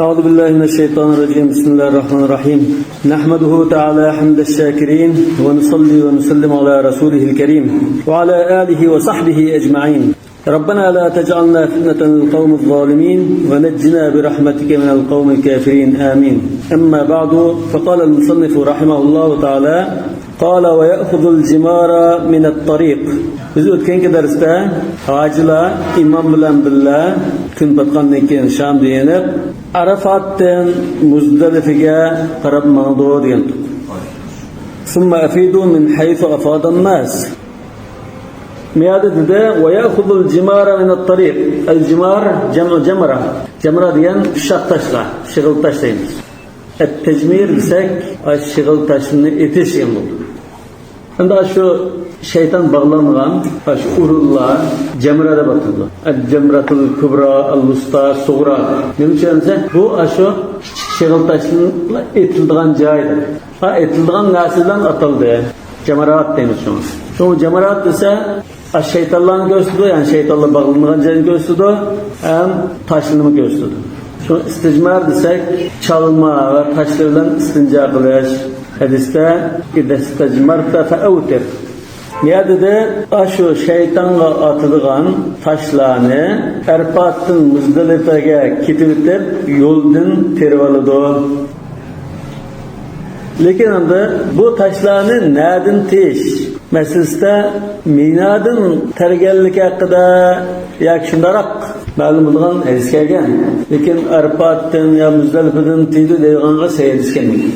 أعوذ بالله من الشيطان الرجيم. بسم الله الرحمن الرحيم. نحمده تعالى حمد الشاكرين ونصلي ونسلم على رسوله الكريم وعلى آله وصحبه أجمعين. ربنا لا تجعلنا فتنة للقوم الظالمين ونجنا برحمتك من القوم الكافرين آمين. أما بعد فقال المصنف رحمه الله تعالى قال ويأخذ الجمار من الطريق. Biz o'tgan darsda hacılar imam bilan birga kun batgandan keyin Sham deyenip Arafatdan Muzdalifaga qarab mangdi degan. Summa afidu min haythu afada an-nas. Miyadada ve ya'khudul jimara min at-tariq. Al-jimar jamra. Jamra degan shaq tashlar, shig'il tash deymiz. At-tajmir desek, shig'il tashni etish ham bo'ladi. Unda şu şeytan bağlanğan, şu urullar cemrada batırdı. Cemratul kubra, al-wusta, suğra. Nima uchunsa bu şu şig'il tashlar etildigan joydir. Etildigan narsadan ataldı. Cemarat deymiz şunu. Şu cemarat desa şeytanlarni gösterdi, yani şeytanlar bağlanğan joyni gösterdi, hem taşlını gösterdi. Şu istijmar desek çalma ve taşlardan istinja qilish. Hadiste idestecmarta fe'utir. Niyadede şu şeytanga atılgan taşlarını Arfat'ın Muzdalifa'ga ketibitip yoldan tervalıdı. Lekin anda bu taşlarını nereden tiş? Meselesinde Mina'dan tergellik hakkında yakşındarak ma'lum bo'lgan hadis kelgan. Lekin Arfat'tan ya Muzdalifa'dan tiydi deyilganga hadis kelmagan.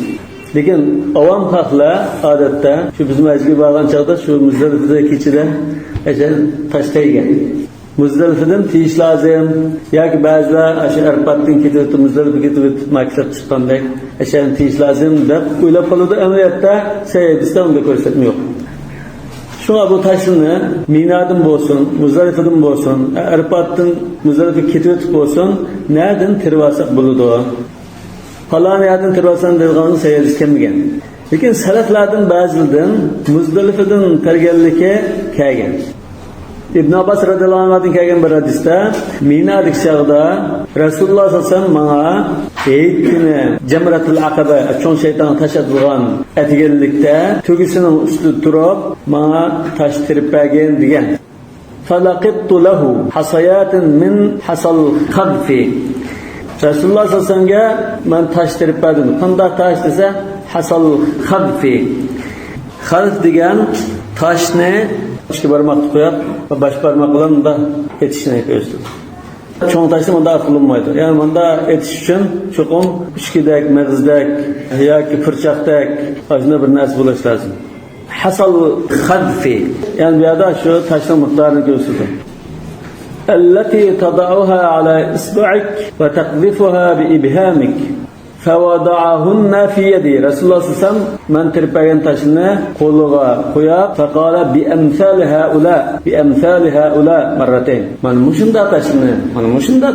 Lekin avam xalqlar odatda shu biz masjidga borgan chog'da shu Muzdalifada kechida tashlagan. Muzdalifadan tiyish lozim yoki ba'zilar shu Arfatdan ketib Muzdalifaga ketib maktab chiqqandek ashani tiyish lozim deb o'ylab qoladi. Amaliyotda sayyidisda unda ko'rsatma yo'q. Shunga bu tashni Minadan bo'lsin, Muzdalifadan bo'lsin, Arfatdan Muzdalifaga ketib bo'lsin, nereden tirvasak bo'ladi. Falan yerden tirvasan deyilganı sayılış kelmagan. Lekin salaflardan ba'zilardan Muzdalifadan tergellike kelgan. İbn Abbas radhiyallohu anhudan kelgan bir hadisda Minadik chog'da Rasululloh sallallohu alayhi vasallam menga Eid kuni Jamratul Aqaba cho'ng shayton tashatilgan atiganlikda tugisining ustida turib menga tash tirib bergan degan. Falaqittu lahu hasayatan min hasal khadfi. Rasululloh sallallohu alayhi vasallamga men tash terib berdim. Qanday tash desa, hasal khadfi. Khalf degan tashni ikki barmoqni qo'yib, bosh barmoq bilan unda etishni aytamiz. Cho'ng tashni bunda qilinmaydi. Ya'ni bunda etish uchun cho'qim uchkidak, mag'izdak yoki pirchoqdak o'zina bir narsa bo'lishi lozim. Hasal khadfi. Ya'ni bu yerda shu tashning miqdorini ko'rsatadi. التي تضعها على إصبعك وتقذفها بإبهامك فوضعهن في يدي. رسول الله صلى الله عليه وسلم من تربيان تشنا قلوا قيا فقال بأمثال هؤلاء مرتين. من مشندا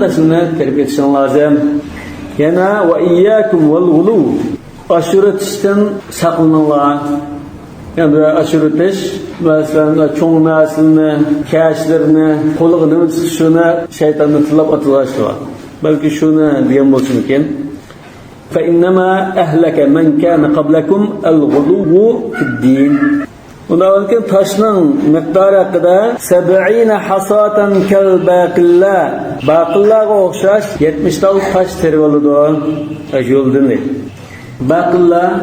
تشنا تربية شن لازم. ينا وإياكم والغلو aşırı tişten saklanırlar. Yani böyle aşırı tiş, mesela çoğun meselini, kâşlerini, koluğunu, şunu şeytanın tırlap atılaştılar. Belki şunu diyen olsun ki فَاِنَّمَا اَهْلَكَ مَنْ كَانَ قَبْلَكُمْ الْغُلُوُّ فِي الدِّينِ. Bundan belki taşının miktarı hakkında 70 hasaten kel baqilla. Baqillarga o'xshash 70 taş tervalıdı. Yoldan. Baqillar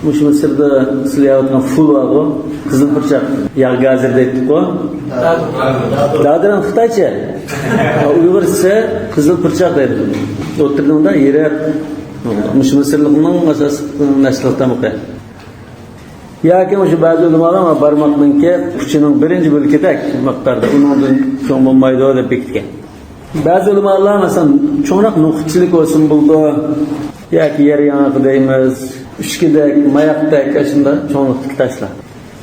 Muş Mısır'da silayotgan ful var o. Kızıl pırçak. Yağ gazirde ettik o. Dağdıran Xitaycha. Uyghur ise kızıl pırçak dedi. Oturduğunda yere Muş Mısırlık'ın asas neslilten bakıyor. Yaki şu bazı ulamalar ama barmakның ki uçunun birinci bölge tek miktarda. Onun çoğun bulmaydı o da bekitken. Bazı ulamalar mesela çoğunak nokçilik olsun buldu. Yaki yer yanıkı deyimiz. Üçkidek, mayakdek aslında çoğunlukta taşlar.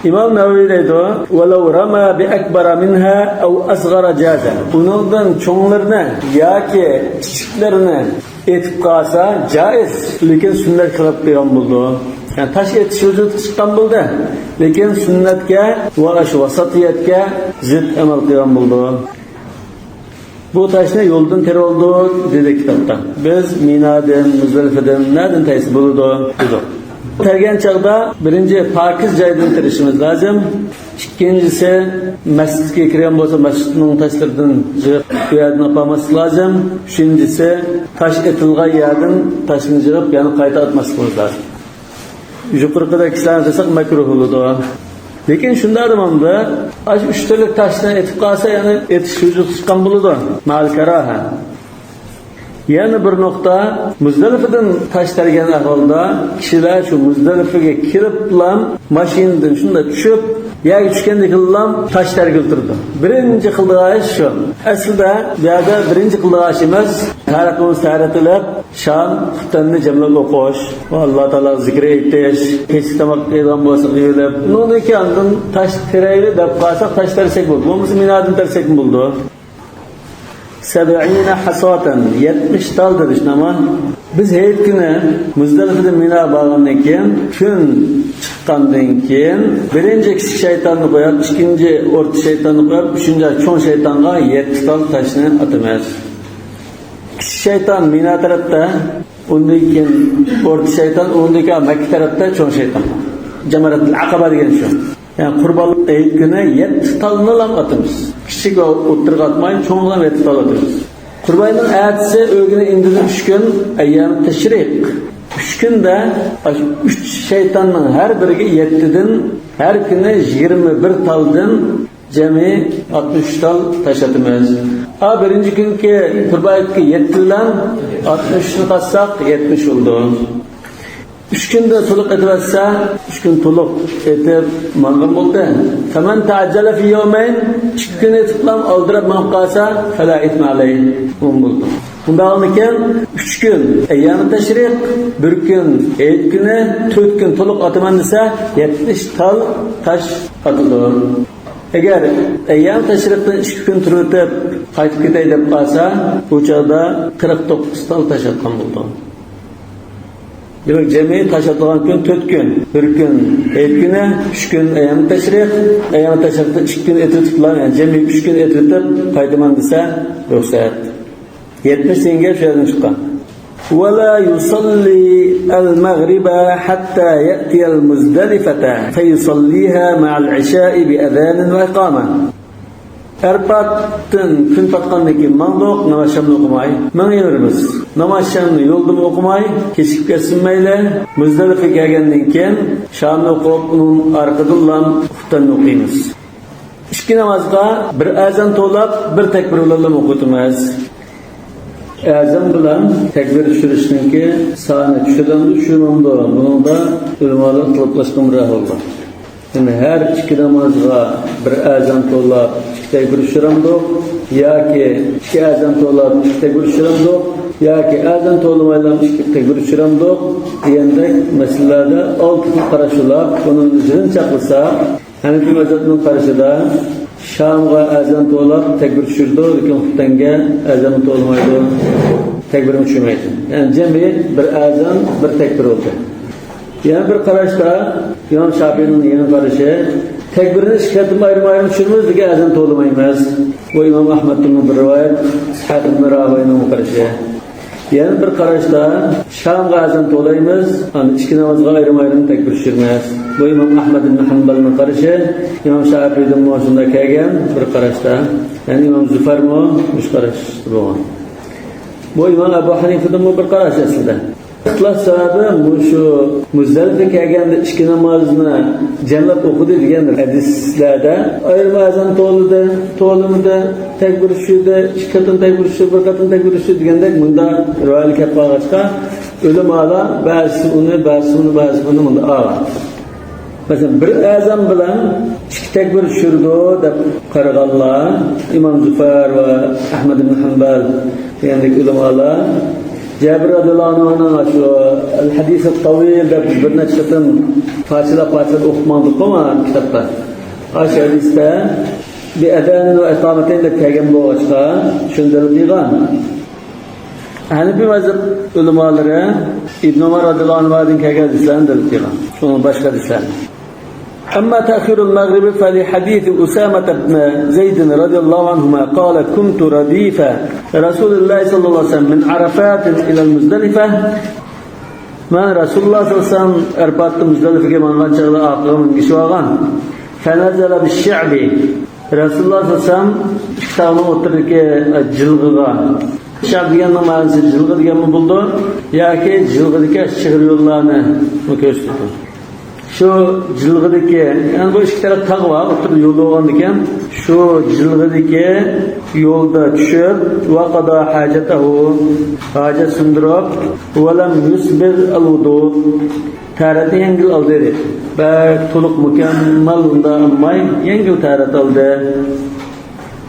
İmam Nevevi deydi o, وَلَوْ رَمَا بِأَكْبَرَ مِنْهَا اَوْ أَصْغَرَ جَازَ. Bunun çoğunlarını ya ki küçüklerini etip kalsa caiz. Lekin sünnet kılıp diyen buldu. Yani taş etiş vücudu çıkan buldu. Lekin sünnetke ve vasatiyetke zid emel diyen buldu. Bu taşni yo'ldan teroldi dedi kitapta. Biz Minadan, Muzdalifadan nereden taysi buludu dedi. Tergen çağda birinci pakiz joydan terishimiz lazım. İkincisi masjidga kirgan bo'lsa masjidning tashlaridan yig'ib bu yerdan olmaslik lazım. Üçüncüsü taş etilgan yerdan taşni yig'ib yana qayta atmaslik lazım. Yuqorida kishilarni desak makruh bo'ladi. Lekin shunda adamda aş 3 türlük taşni etib qolsa yani etish vujud chiqqan bo'ladi. Mal karaha. Yana bir nokta Muzdalifadan taş tergen ahvolda kishilar shu Muzdalifaga kirib bilan mashinadan shunda tushib yerga tushganda qillam taş tergiltirdi. Birinchi qildigan ish shu. Aslida bu yerda birinchi qildigan ish emas, tariximiz taratilib sham xuftanni jamlab o'qish, Alloh taolo zikr etish, kechki tomoq yegan bo'lsa yeyilib, undan keyin taş terayli deb qolsak taş tersak bo'ldi. Bo'lmasa minadan tersak bo'ldi. 70 hasaten 70 tal dedik ama biz her günü Muzdalifada mina bağlandan keyin kun chiqqandan keyin birinchi kichik shaytonni qo'yib, ikkinchi o'rta shaytonni qo'yib, uchinchi cho'ng shaytonga 7 tal tashni atamiz. Kichik shayton mina tarafda, undan keyin o'rta shayton, undan keyin Makka tarafda cho'ng shayton. Jamaratul Aqaba degan shu. Yani kurbanlık Eid günü 7 talını lam atımız. Küçük oturuk atmayın, çoğundan 7 tal atımız. Kurbanın ertesi öğüne indirin 3 gün eyyam teşrik. 3 günde 3 şeytanın her biri 7'den her günü 21 taldan cemi 63 tal taş atımız. Birinci günkü kurbanlık 7'den 60'ını katsak 70 oldu. 3 günde tuluk etmezse 3 gün tuluk etip mangan oldu. Hemen taaccele fi yevmeyn 2 gün etiplam aldırıp manqasa fela etme aleyh. Buldu. Bundan iken 3 gün eyyam-ı teşrik, 1 gün Eid günü, 4 gün tuluk atıman ise 70 tal taş atıldı. Eğer eyyam-ı teşrikten 2 gün turutip qaytib ketay deb qalsa, bu çağda 49 tal taş atkan buldu. Demek cemi taş atılan gün 4 gün. 1 gün Eid günü, 3 gün eyyam-ı teşrik. Eyyam-ı teşrikte 2 gün eti tutulan, yani cemi 3 gün eti tutup paydaman dese yoksa 70 senge şu yerden çıkan. وَلَا يُصَلِّي الْمَغْرِبَ حَتَّى يَأْتِيَ الْمُزْدَلِفَةَ فَيُصَلِّيهَا مَعَ الْعِشَاءِ بِأَذَانٍ وَإِقَامَةٍ Erpat'ın gün patkanındaki mandık namazşamını okumay. Mağayırımız namazşamını yoldum okumay. Kesip kesinmeyle Muzdalife gelgenden keyin Şam'ını okup onun arkadından uftanını okuyunuz. İki namazga bir azan to'lab, bir tekbir bilan o'qitamiz. Azan bilan tekbir tushirishninki soni tushiradi, shuningda buningda ulamolar to'plashgan bo'ldi. Yani her iki namazga bir azan to'lab, ikki tekbir tushiradi, yoki ikki azan to'lab, ikki tekbir tushiradi, yoki azan to'lmaydan ikki tekbir tushiradi degandek masalalarda olti qarashlar bunun o'zidan chaqilsa, Hanefi mazhabining qarashida Şam'a azan to'lab tekbir tushirdi, lekin xutanga azan to'lmaydi, tekbir tushmaydi. Yani cemi bir azan, bir tekbir oldu. Yani bir qarashda İmam Şafii'nin yeni qarashi tekbirini shikatni ayrim tushirmiz, lekin azan to'lmaymiz. Bu İmam Ahmadning bir rivoyat, İshaq ibn Rahoyning qarashi. Yani bir qarashda Şam'a azan to'laymiz, yani ikki namozga ayrim tekbir tushirmaymiz. Bu İmam Ahmad ibn Hanbalning qarashi, İmam Şafii'ning shunda kelgan bir qarashda, yani İmam Zufarmo mush qarash bo'lgan. Bu İmam Abu Hanifa'ning bir qarashi aslida. İxtilof sababi bu shu Muzdalifa kelganda ikki namozni jamlab o'qidi degan hadislarda ayrim azan to'limida takbir tushdi, ikki qatim takbir tushdi, bir qatim takbir tushdi degandek bunda rivoyat kelib qolgachqa ulamolar ba'zi uni bunda olgan. Mesela bir azan bilan ikki takbir tushirdi deb qaraganlar İmam Zufar va Ahmad ibn Hanbal degandek ulamolar Cabir radıyallahu anh'ın şu hadis-i tavil de bir neçetin parçalar okumadık ama kitapta. Aşağı hadiste bir edenin ve ikametin de kelgen bu açığa şunları diğen. Hanefi mazhab ulamaları İbn Ömer radıyallahu anh'ın kelgen hadislerini de diğen. Şunun başka hadislerini. أما تأخير المغرب فلحديث أسامة بن زيد رضي الله عنهما قال كنت رديف رسول الله صلى الله عليه وسلم من عرفات إلى المزدلفة ما رسول الله صلى الله عليه وسلم أربعة مزدلفة كما قال أقوم من قشواغان فنزل بالشعب رسول الله صلى الله عليه وسلم اشتغل أترك الجلغة الشعب ديالنا ما نزل الجلغة ديالنا بلدو ياكي الجلغة ديالنا الشهر يولانا مكوشتكم şu jilg'idagi, yani bu ikki taraf tog' bor, o'tirib yo'lda bo'lgan ekan, shu jilg'idagi yo'lda tushib, vaqada hajatahu, hojat sundirib, va lam yusbir al-wudu, taharati yengil oldi. Bak to'liq mukammal unda olmay, yengil taharat oldi.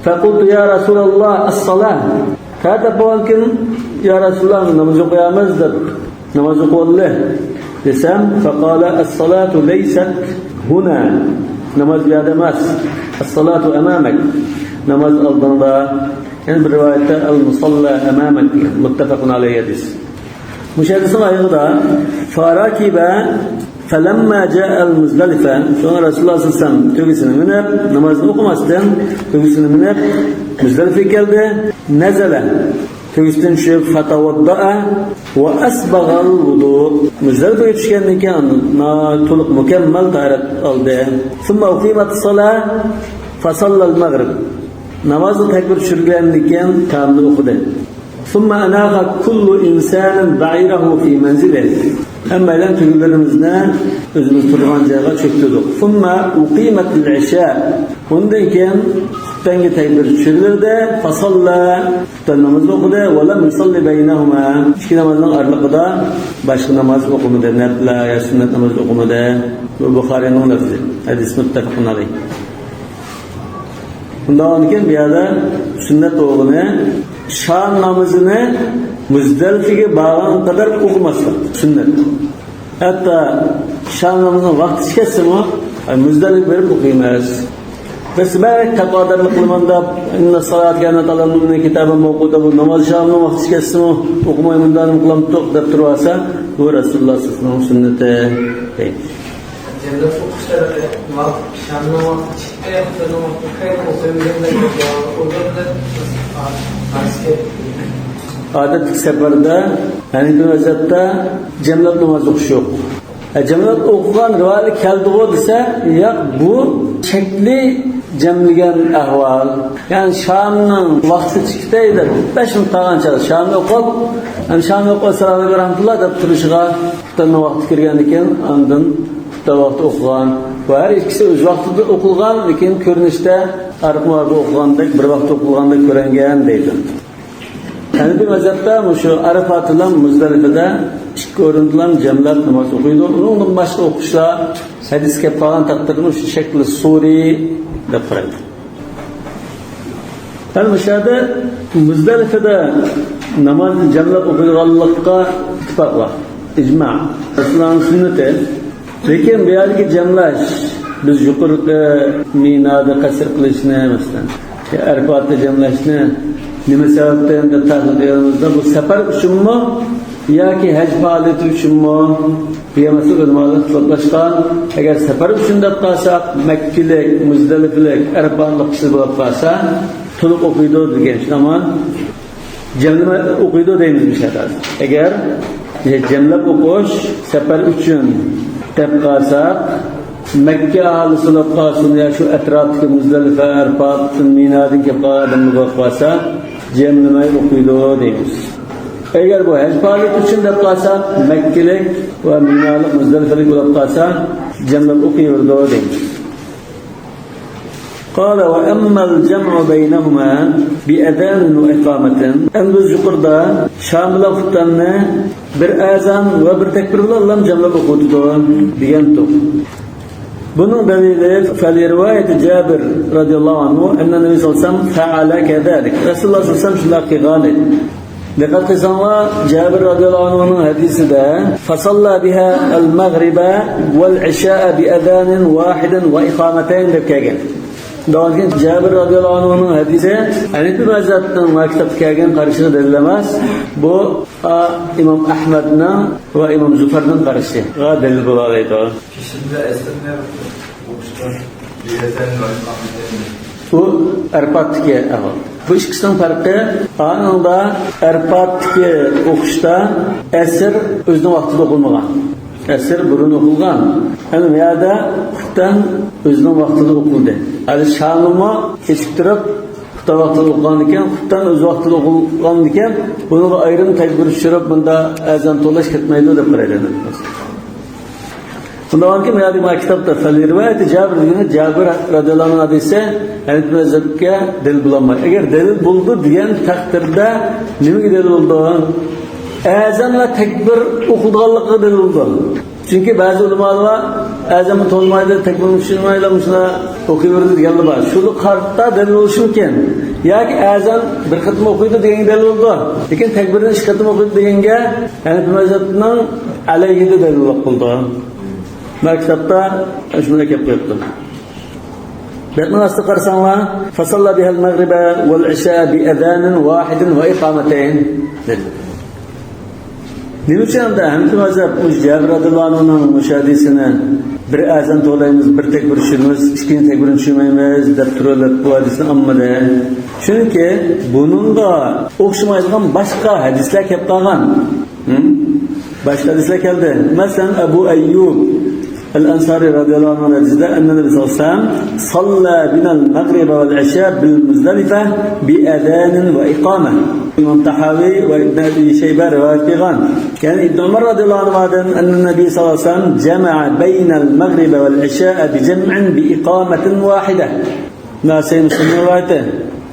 Faqultu ya Rasululloh as-salah. Ta'ta bo'lgan ya Rasululloh namoz o'qiyamiz deb namoz o'qildi. desem faqala as-salatu leysat huna namaz biadamas as-salatu amamak namaz aldığında yani bir rivayette al-musalla amamak muttefakun aleyhi hadis müşahedesinin ayıqda farakibe felemma ca'al muzdalife sonra Resulullah sallallahu aleyhi ve sellem tövbesini minip namazını okumasından tövbesini minip Muzdalife geldi nezele tövbesinden düşüp fatavadda'a ve asbagal vudu Muzdalife'ye düşkendiği kan tuluq mükemmel taharet aldı thumma uqimat salat fasallal maghrib namazı tekbir düşürgendiği kan tamamını okudu thumma anaqa kullu insanin ba'irahu fi manzilihi ama ilan tügüllerimizde özümüz turgan cayga çöktürdük thumma uqimatil isha bundayken Tengi tekbir düşürüldü, fasalla namazı okudu, ve lem yusalli beynehuma. İki namazın aralıkta başka namaz okumadı, nafile ya sünnet namaz okumadı. Bu Bukhari'nin lafzı. Hadis muttefakun aleyh. Bundan onken bir yerde sünnet oğlunu, şam namazını Muzdalife'ye bağlanan kadar okumazlar. Sünnet. Hatta şam namazının vakti çıkası mı, Muzdalife verip okuyamaz. Biz belki takvadarlık kılmanda inna salat kânet alamdığının kitabı mevkuda bu namaz şamlı vakti kessin o okumayı mündanım kılam tok da durursa bu Resulullah sallallahu aleyhi ve sellem sünneti değil. Cennet okuşları şamlı vakti çıktı yaptığını vakti kayıp okuyabildiğinde orada da adet seferde yani bir mezhepte cemlet namazı okuşu yok. Cemlet okuyan rivayet keldi o dese ya bu şekli cemligen ahval. Yani Şam'ın vakti çıktıydı. 5 minut tağan çalış. Şam'ı okup, yani Şam'ı okup sırada bir rahmetullah da turuşuğa tutanma vakti kirgendiken andın da vakti okuyan. Ve her ikisi öz vaktide okulgan, lekin görünüşte arıqma arıqma okugandık, bir vakti okulgandık görengen deydi. Yani bir mezhepte şu Arafat ile Muzdalife'de iki örüntülen cemlet namaz okuydu. Onun başka okuşlar hadis kep falan taktırmış şekli suri de kuraydı. Yani müşahede Muzdalife'de namaz cemlet okuyduğallıkta ittifak var. İcma. Resulullah'ın sünneti. Lekin bir yerdeki cemleş biz yukarıda minada kasır kılışını mesela Arafat'ta cemleşini nime sebepten de tahsil ediyorumuzda bu sefer üçün mü ya ki hac faaliyeti üçün mü kıyametli ölmalı tutlaşkan eğer sefer üçün de kalsak Mekkilik, Muzdalifilik, Arafat'lık kişi bulup kalsa tuluk okuydu diyen ama cemleme okuydu deyimiz bir şey lazım. Eğer cemlep okuş sefer üçün tep kalsak Mekke ahalisi olup kalsın ya şu etraftaki Muzdalife, Arafat, Mina'daki adamı bulup kalsa cemlemeyi okuydu deyimiz. Eğer bu hac faaliyeti için de kalsa Mekkelik ve Mina'lık, Muzdalifelik olup kalsa cemlep okuyurdu deyimiz. قال وأما الجمع بينهما بأذان وإقامة أن yukarıda Şam'la futanne bir azan ve bir tekbirle Allah'ım cemlep okudu diyen tok. Bunun delili fel rivayet Cabir radıyallahu anhu enne Nebi sallallahu aleyhi ve sellem feale kezalik. Resulullah sallallahu aleyhi ve sellem şunlar ki gâlet. Dikkat kısanla Cabir radıyallahu anhu'nun hadisi de fasalla biha el-maghribe vel-işâ'e bi-edanin vâhidin ve ikâmeteyn derkegen. Doğrusu Cabir radıyallahu anhu'nun hadisi Hanefi mezhepten ve kitap kelgen karışığı delilemez. Bu İmam Ahmed'nin ve İmam Züfer'nin karışığı. Delil bulalıydı. Kişinde esneme Bu Arap'taki ahval. Bu ikisinin farkı anında Arap'taki okuşta esir özünün vaxtida okunmagan. Esir burun okulgan. Hem yada Xutdan özünün vaxtida okuldu. Ali şanımı keçiktirip Xutda vaxtida okugan iken, Xutdan öz vaxtida okugan iken, bunu ayrım tedbir düşürüp bunda azan tolaş ketmeydi dep qaraydi. Bunda var ki meyadi kitapta rivayeti Cabir radıyallahu anh hadisi Hanif mezhebke delil bulanmaz. Eğer delil buldu diyen takdirde nime delil oldu? Azanla tekbir okudğanlıkla delil oldu. Çünkü bazı ulemalar azamı tolmaydı, tekbir müşirmayla okuyuverdi diyenler var. Şunu kartta delil oluşurken ya ki azan bir kıtım okuydu diyen delil oldu. Lakin tekbirin iş kıtım okuydu diyenge Hanif mezhebinin aleyhide delil oldu. Kitapta şunu yapıyordum. Batman aslı qarsanlar fasalla bihal magribe vel isha bi ezanin vahidin ve iqameteyn dedi. Nima uchun da Hanif mazhab Cabir radhiyallohu anhuning mushahadasini bir azan to'laymiz, bir tekbir tushiramiz, ikkinchi tekbirni tushirmaymiz deb turib bu hadisni ammada. Chunki buningga o'xshamaydigan boshqa hadislar kelib qolgan. Başka hadisler geldi. Mesela Ebu Eyyub El-Ansari radıyallahu anh hadisinde enne Nebi sallallahu aleyhi ve sellem salla binal magribe vel işâ bil Muzdalife bi ezanin ve ikame. İmam Tahavi ve İbn Abi Şeybe rivayet kılgan. Yani İbn Ömer radıyallahu anh'dan enne Nebi sallallahu aleyhi ve sellem cema'a beynel magribe vel işâ bi cem'in bi ikametin vahide. Nâs-i Müslim rivayeti.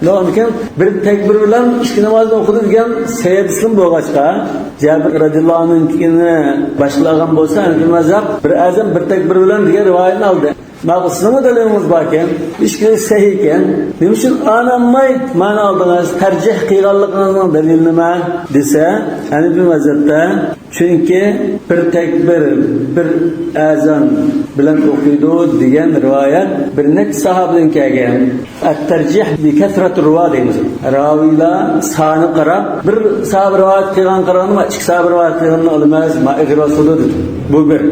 Lakin bir tekbir bilen iki namazda okudu diyen Seyyid İslam boğaçka Cabir radıyallahu anh'ınkini başlayan bolsa Hanif mazhab bir azam bir tekbir bilen diye rivayetini aldı. Mağısını da delimiz bakken, işkili sehiyken, nima uchun anamay mana aldınız, tercih kıygallıklarının delilini dese, Hanif mazhabda çünkü bir tekbir, bir azan bilen okuydu diyen rivayet bir nek sahabeden kelgen. At-tercih bi kesret ruva deymiz. Raviyla sani qarab, bir sahab rivayet kılgan qaranma, iki sahab rivayet kılganını almaz, ma igrasudur. Bu bir.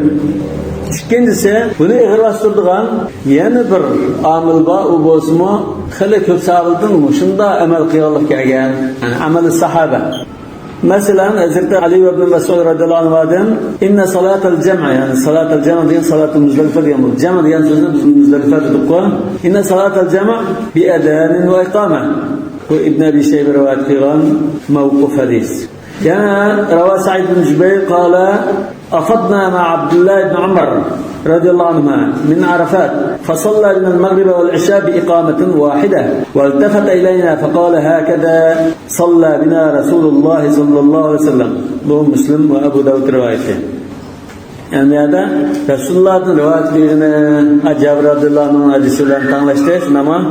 İkincisi, bunu iğrastırdıgan yeni bir amil var, o bozma, xile köp sahabıldın mı? Şunda amel kıyarlık gelgen, yani amel-i sahabe. Mesela Hazreti Ali ve İbn Mesud radıyallahu anh'dan inne salatel cem'a yani salatel cem'a diyen salatel Muzdalife diyen bu. Cem'a diyen sözünü biz Muzdalife dedik ko. İnne salatel cem'a bi edanin ve ikame. Bu İbn Abi Şeybe rivayet kılan mevkuf hadis. Yani Rava Sa'id bin Cübeyr kâle أفضنا مع عبد الله بن عمر رضي الله عنهما من عرفات فصلى لنا المغرب والعشاء بإقامة واحدة والتفت إلينا فقال هكذا صلى بنا رسول الله صلى الله عليه وسلم bu Müslim ve Ebu Davud rivayeti. Yani ya Resulullah'ın rivayetlerini Cabir radıyallahu anh'ın hadisiyle tanıştı ama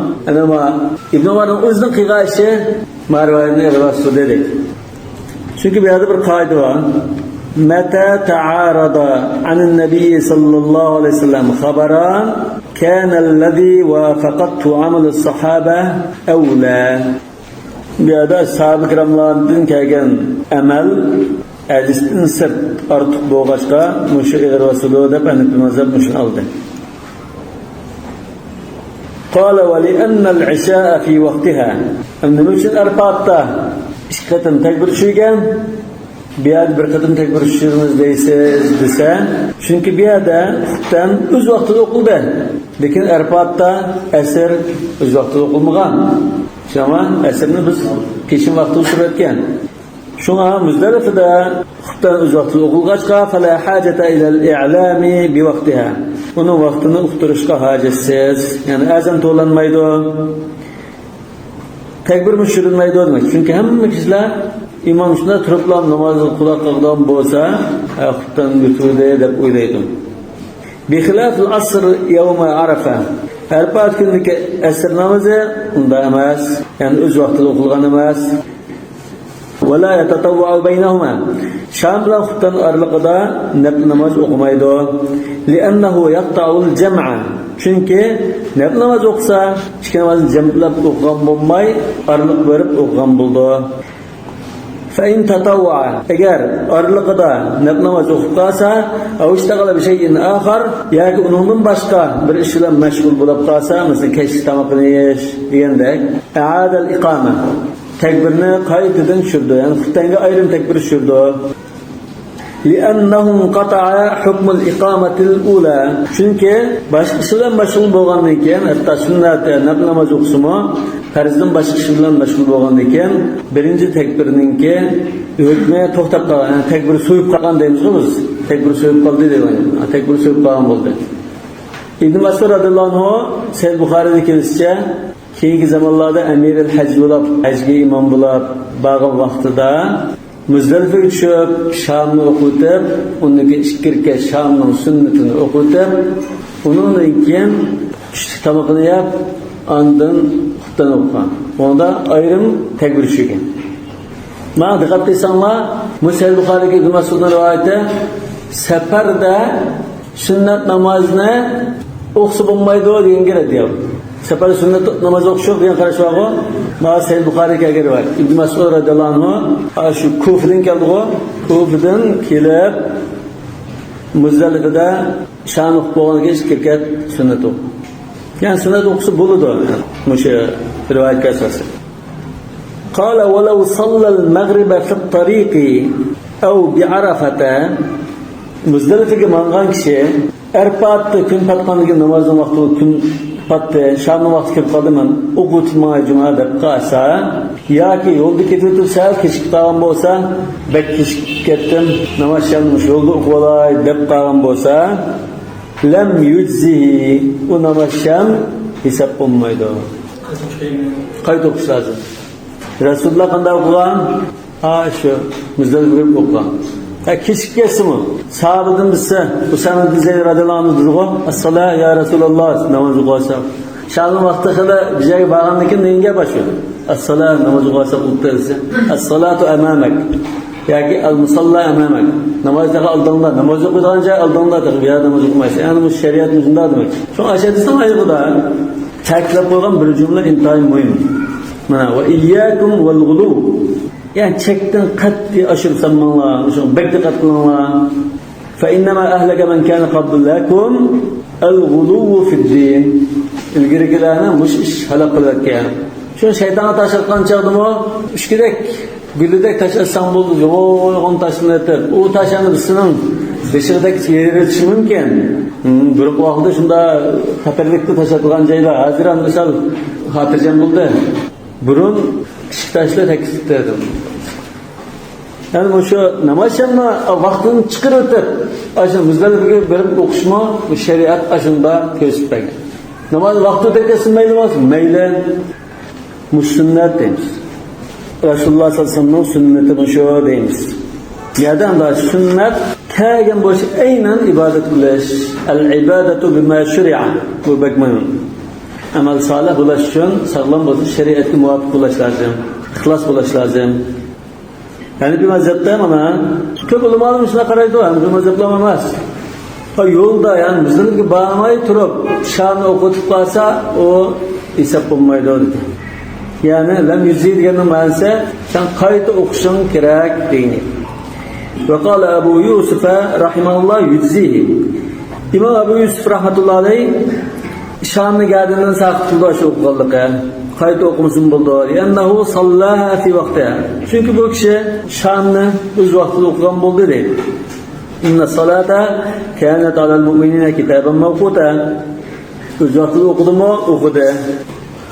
İbn Ömer'in uzun kıygaşı rivayetine rivayet dedik. Çünkü bir adı bir kaydı var. متى تعارض عن النبي صلى الله عليه وسلم خبران كان الذي وافقته عمل الصحابة أولى بهذا sahabe kiramlardan kelgen amel hadisden sırt artık boğaçka müşehir Resulü de Hanif mazhab müşün aldı. قال ولأن العشاء في وقتها أن مشن أربعة işkaten tekbir şuyken bir kadın tekbir şişirimiz dese çünkü bir yerde Xutdan öz vaxtida okuldu. Lekin Arapatda eser öz vaxtida okulmagan. Şama eserini biz peşin vaxtida süretken. Şuna Muzdalifada Xutdan öz vaxtida okulgaçqa fala hacata ilal i'lami bi vaqtiha. Onun vaxtını uqtirishqa hacetsiz. Yani azan to'lanmaydi. Tekbir müşhirilmaydi demek. Çünkü hamma kişiler İmam şuna turuplam namazı kulak qilgan bo'lsa, Xutdan götürdi deb o'ylaydim. Bixilafil asr yawma Arafa. Arafat kunidagi asr namozi unda emas, yani o'z vaqtida o'qilgan emas. Va la yatatawwa'u baynahuma. Sham bilan Xutdan oralig'ida nafl namoz o'qimaydi. Li'annahu yaqta'ul jam'a. Chunki nafl namoz o'qisa, ikki namozni jamlab o'qigan bo'lmay, oraliq berib o'qigan bo'ldi. فَاِنْ تَطَوَّعَ Eğer aralıkta namaz okup kalsa اَوْ اِشْتَغَلَ بِشَيْءٍ آخَر yani onundan başka bir iş ile meşgul bulup kalsa mesela keşke tamakını yeş diyendek اَعَادَ الْاِقَامَ tekbirini kayıtıdan şurdu. Yani huttengi ayrım tekbiri şurdu. لِأَنَّهُمْ قَطَعَ حُكْمُ الْاِقَامَةِ الْاُولَى çünkü başkasıyla meşgul boğandayken hatta sünnet namaz okusumu farzdan başkasıyla meşgul boğandayken birinci tekbirininki hükmeye toxtab kalgan yani tekbiri soyup kalgan deymiz biz. Tekbiri soyup kaldı deymiz. Tekbiri soyup kalgan oldu. İbn Mas'ud radıyallahu anh Sahih Buxarida kelishicha keyingi zamonlarda Amirul Hajj bo'lib, hajga imom bo'lib bag'ib vaqtida Muzdalifaga tushib, Shamni o'qitib, unga 2 rakat Shamning sunnatini o'qitib, undan keyin tushlik tomoqini yeb, ondan xutdan o'qigan. Onda ayrim takbir tushgan. Mana diqqat qilsanglar, Sahih Buxoriga Ibn Mas'udning rivoyati safarda sunnat namozini o'qisa bo'lmaydi degan rad. Safar sünnet namazı okuşuyor diyen karışıyor o. Mağaz Sahih Buxoriga geri var. İbn Mas'ud radıyallahu anh şu Kuf'dan geldi o. Kuf'dan kelib Muzdalifada Sham o'qib bo'lganiga 2 rakat sunnat o'qi. Yani sunnat o'qisa bo'ladi. O'sha rivoyatga asosan. Qala wa law salla al-maghrib fi at-tariq aw bi'arafata Muzdalifaga mangan kishi erpatda kun patqanligi namozning vaqti kun patdi Shamning vaqti kelib qoldi men o'qitmay juma deb qalsa yoki yo'lda ketib sal kechikib qolgan bo'lsa bek kechikib ketdim namoz shamni yo'lda o'qib olay deb qolgan bo'lsa lam yujzihi u namoz sham hisob bo'lmaydi. Qayta o'qish lozim. Rasululloh qanday o'qigan? Shu Muzdalifaga o'qigan. Kechikib ketsinmi? Sahobadan bilsa, Usama ibn Zayd radhiyallohu anhu dedi-ku, "As-salat ya Rasululloh" namoz o'qisa. Shamning vaqti qila bizga borgandan keyin nega boshqa? As-salat namoz o'qisa o'qtirsa, as-salatu amamak. Yoki al-musalla amamak. Namozda oldingda, namoz o'qigan joy oldingda turib, ya namoz o'qimaysan. Ya'ni bu shariat shunday demak. Shu ashadisdan ayrida ta'kidlab qo'ygan bir jumla intayin muhim. Mana va iyyakum wal ghulu. Yani çekten qat'i aşırsanmanlar, şu bekde qatlanlar. Fa innama ahlaka man kana qablakum al-ghuluw fi ad-din. İlgirigilarni mush ish halok qilayotgan. Shu shaytonga tashlatgan chaqdimi? Ishkidek, gulidek tashlasan bo'ldi, yo'g'on tashlanatib. U tashlani bizning beshig'idek yerishi mumkin. Bir vaqtda shunda xatarlikda tashlatgan joylar hozir ham misol xotirjam bo'ldi. Burun taşla teklif etdim. Yani bu şu namaz şamla vaktini çıkır ötüp aşın Muzdalifaga berip o'qishma bu şeriat aşında ko'rsatgan. Namaz vaqti ötekesin mayli musunnat deymiz. Rasululloh sallallohu alayhi vasallamning sunnati bu şu deymiz. Yerdan da sunnat kelgan bo'lsa aynan ibodat qilish. Al-ibadatu bima shuri'a. Bu bakmayman. Amal salih bo'lish uchun sog'lom bo'lsa shariatga muvofiq bo'lish lozim. İxlos bo'lish lozim. Yani bir mazhabda mana ko'p ulamolar shuna qaraydi, bir mazhablar emas. Yo'lda yani bizlarga bormay turib, shamni o'qitib qolsa, o hisob bo'lmaydi dedi. Yani lam yuzid deganning ma'nosi sen qayta o'qishing kerak deydi. Ve qala Abu Yusuf rahimahullah yujzihi. İmam Abu Yusuf rahmatullohi alayhi Shamni gadidan saqit qildi o'qiganligi. Qayta o'qimsin bo'ldi. Yannahu sallaha fi vaqtiha. Chunki bu kishi Shamni o'z vaqtida o'qigan bo'ldi deydi. Inna salata kanat alal mu'minina kitaban mawquta. O'z vaqtida o'qidimi? O'qidi.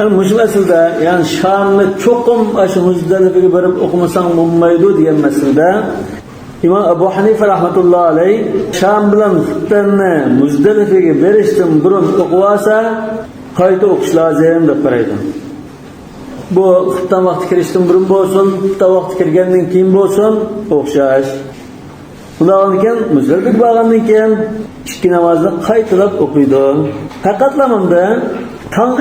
Ana mush masalada, ya'ni Shamni cho'qim shu Muzdalifaga borib o'qimasang bo'lmaydi degan masalada İmam Abu Hanifa rahmatullohi alayhi Sham bilan xuttanni Muzdalifaga berishdan burun o'qib olsa, qayta o'qish lozim deb qaraydi. Bu xuttan vaqti kirishdan burun bo'lsin, xuttan vaqti kirgandan keyin bo'lsin, o'xshash. Bundan keyin Muzdalifaga borgandan keyin ikki namozni qaytalab o'qiydi. Faqatlamamda tong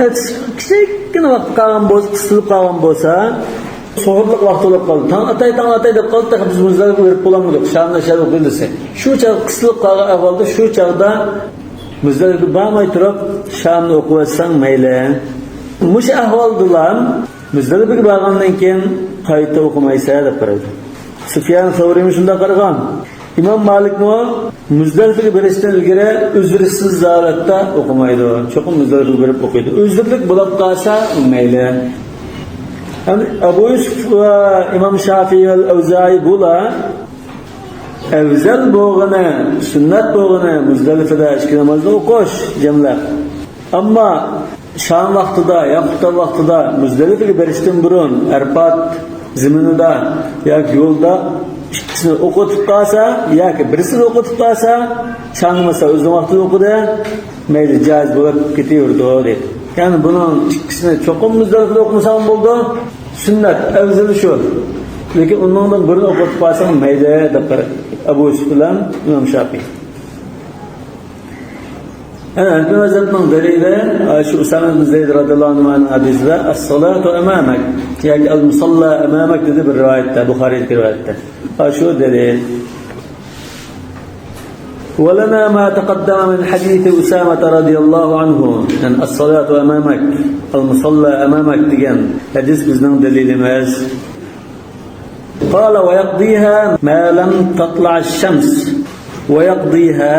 kichikgina vaqt qolgan bo'lsa, qisilib qolgan bo'lsa, so'g'irliq vaqt bo'lib qoldi. Tong atay deb qoldi, biz Muzdalifaga berib bo'lamiz. Shamni shar o'qilsa. Shu chaq qisilib qolgan ahvolda shu chaqda Muzdalifaga bormay turib, Shamni o'qiysan mayli. Mush ahvoldalar Muzdalifaga borgandan keyin qayta o'qimaysa deb qaraydi. Sufyan Savri'nin şunda qaragan. İmam Malik mu Muzdalifa'ga berishdan ilgari uzrsiz zaratda o'qimaydi. Cho'qim Muzdalifaga berib o'qiydi. Uzrlik bo'lib qolsa mayli. Yani Abu Yusuf ve İmam Şafii ve Evzai bular evzel bo'g'ini, sunnat bo'g'ini Muzdalifada ishki namozda o'qish jamlab. Ammo sham vaqtida, yaqutda vaqtida Muzdalifaga berishdan burun Arfat zaminida yoki yo'lda ikkisini o'qitib qolsa yoki birisini o'qitib qolsa, changmasa o'zini vaqtida o'qidi, mayli joiz bo'lib ketaverdi deydi. Yani bunun ikkisini cho'qim Muzdalifada o'qimasam bo'ldi, sunnat afzali shu. Lekin undan birini o'qitib qolsam mayli deb Abu Yusuf bilan İmam Şafii. Ana Hanafi mazhabının dalili şu Usame bin Zeyd radhiyallohu anhu'nun hadisida as-salatu amamak, yani al-musalla amamak dedi bir rivayette, Buxariy'deki rivayette. Şu delil. ولنا ما تقدم من حديث أسامة رضي الله عنه أن الصلاة أمامك المصلى أمامك ديان حديث بزنان دليل ماز قال ويقضيها ما لم تطلع الشمس ويقضيها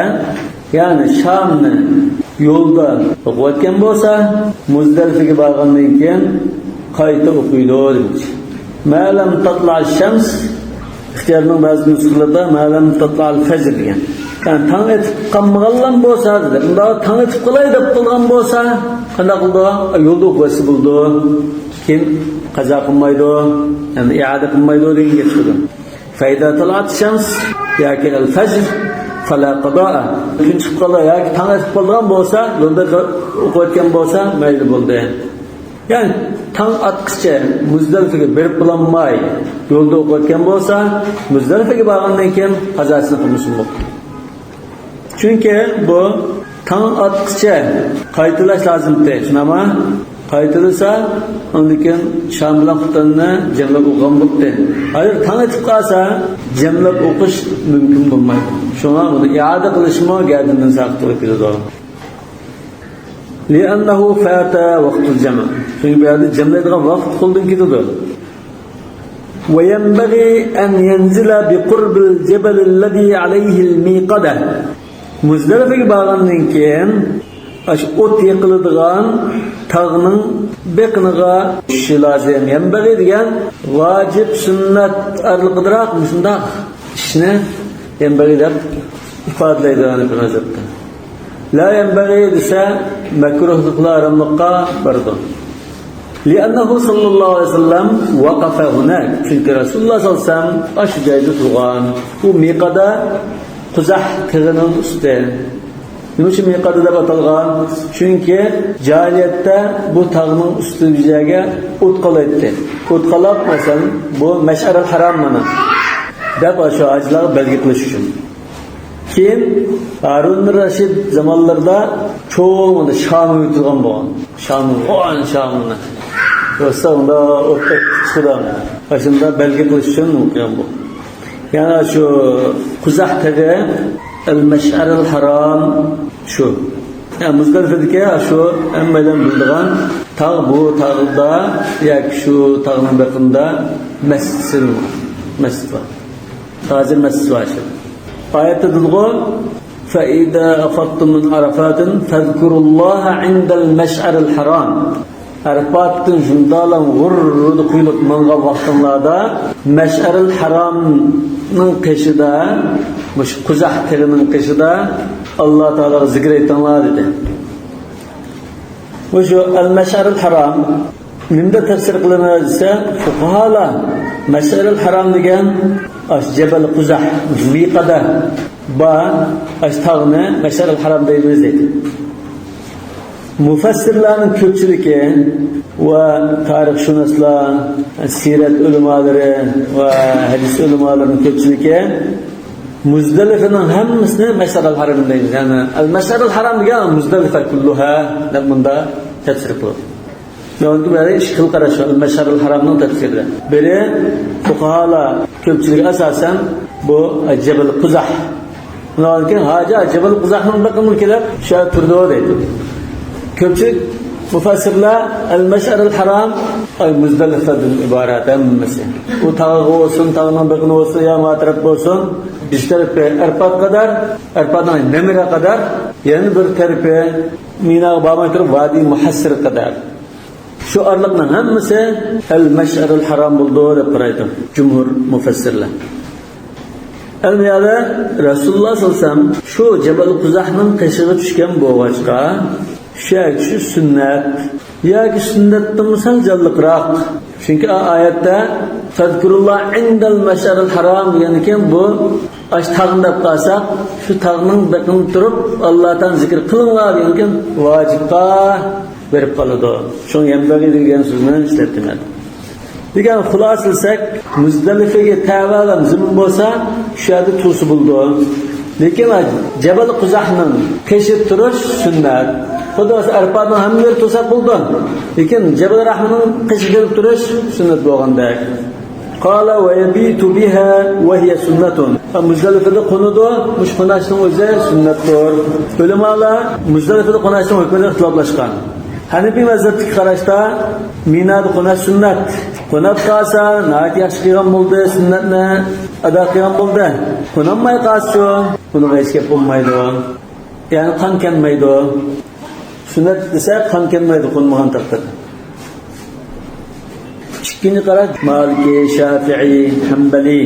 يعني شامنا يولدا وقوات كان بوسا مزدلفة باغنين كان قايت أقيدور ما لم تطلع الشمس اختيارنا بعض نسخلدا ما لم تطلع الفجر يعني yani tang etib qolmagan bo'lsa dedi. Unda tang etib qolay deb qilgan bo'lsa, qanday qildi? Yo'lda o'qisi bo'ldi. Kim qazo qilmaydi, yani i'ada qilmaydi degan gap chiqdi. Fayda talat shams yoki al-fajr fala qadaa. Kun chiqib qoldi yoki tang etib qolgan bo'lsa, yo'lda o'qiyotgan bo'lsa, mayli bo'ldi. Yani tang atqıcha Muzdalifaga berib qo'lanmay, yo'lda o'qiyotgan bo'lsa, Muzdalifaga borgandan keyin qazosini qilmoqchi bo'ldi. Çünkü bu tang atqıcha qaytalash lazımdı. Şunama qaytalasa, ondan keyin sham bilan xutonni jamlab o'qigan bo'ldi. Agar tang etib qolsa, jamlab o'qish mumkin bo'lmaydi. Shuna buni i'ada qilishmi gardindan saqitib keladi. Li'annahu fata vaqtul jam'. Çünkü bu yerda jamlaydigan vaqt qo'ldan ketadi. وينبغي أن ينزل بقرب الجبل الذي عليه الميقدة. Muzdalifaga borgandan keyin o't yiqiladigan tog'ning beqiniga tushishi lozim. Yanbag'i degan vojib sunnat arliqiroq shundoq ishni yanbag'i deb ifodalaydi Hanafi mazhabida. La yanbag'i desa makruhliklar aramliqqa bordi. Li'annahu sallallohu alayhi vasallam waqafa hunak. Çünkü Rasululloh sallallohu alayhi vasallam aşı joyda turgan. Bu miqada Quzah tığının üstü. Nima uchun miqada deb atalgan? Chunki jahiliyatda bu tağning üstü yuzaga o't qolaydi. O't qalab masalan bu Mash'arul Haram mana. Deb o'sha ajlar belgi qilish uchun. Keyin Harun Rashid zamonlarida cho'g'ini Sham yutilgan bo'lgan. Shamni. Rosa unda o't chiqdan. Aslında belgi qilish uchun o'qigan bu. Yani şu Quzah tağı el-Mash'arul Haram şu. Yani Muzdalifa'daki şu emmeden bildiğin tağ bu tağda yoki şu tağның beqinda mescid var. Tazir mescid var. Ayette dilg'o فَإِذَا أَفَضْتُمْ مِنْ عَرَفَاتٍ فَاذْكُرُوا اللَّهَ عِنْدَ الْمَشْعَرِ الْحَرَامِ. Arfat'ın şundalan vurrudu kuyulup mangal vaxtınlarda Meş'aril Haram'ın qeşida, Quzah tığının qeşida Allah Teala zikr etenler dedi. Bu şu el-Meş'aril Haram nimde tefsir kılınır ise fuqahala Meş'aril Haram degen Cebel Quzah miqada ba tağını Meş'aril Haram deyimiz dedi. Mufassirlerin köpçülüğü ve tarihşünaslar, siret ulemaları ve hadis ulemalarının köpçülüğü Muzdalifa'nın hemmisini Meş'arul Haram'dayız. Yani el-Meş'arul Haram diye Muzdalifa kulluha bunda tefsir kılıyor. Yani böyle işkil karşı el-Meş'arul Haram'ın tefsiri. Biri fuqahala köpçülüğü esasen bu Cebel Quzah. Lakin haca Cebel Quzah'ın bakımı kelip şöyle türde o dedi. Köpçülük Mufassirlar el-Meş'aril Haram ay Muzdalifa'dan ibaret emmesi. O tağı olsun, tağının bakını olsun, ya matrap olsun. Bir tarafa Erpat kadar, Erpat'dan Nemire kadar, yani bir tarafa Mina Bağmaytır Vadi Muhassir kadar. Şu arlıkların hemmesi el-Meş'aril Haram bulduğu dep qaraydi Cumhur mufassirlar. Elmiyada Rasulullah sallallahu aleyhi ve sellem şu Jabal Quzah'ның qishig'i tushgan bo'g'achqa şu sünnet ya ki sünnetten misal jalliqroq. Çünkü oyatda tazkurullah indal mash'aril haram deganken bu aş tag'indab qalsak şu tag'ning bekini turib Allohdan zikr qilinglar deganken vojibqa berib qoladi. Şoň yembagi degan so'zni ishlatdilar. Degan xulos qilsak Muzdalifaga tavalam zimin bo'lsa shu yerda tursi bo'ldi. Lekin Jabal Quzahning qishib turish sunnat. Xudosi Arpadning hamma to'saq bo'ldi. Lekin Jabal Rahmonning qishib turish sunnat bo'lganda. Qala va yabitu biha wa hiya sunnatun. Muzdalifada qo'nadi, mush qonashning o'zi sunnatdir. Ulamolar Muzdalifada qonashning hukmida ixtiloflashgan. Hanifi mazhabga qarashda Minada qo'nash sunnat. Qonab qolsa, nayt yaxshi qilgan bo'ldi, sunnatni ado qilgan bo'ldi. Qonolmay qolsa, buni hech gap bo'lmaydi. Ya'ni qon kelmaydi. Sunnat desa qon kelmaydi qo'nmagan taqdirda. İkinci qarash Maliki, Shafi'i, Hanbali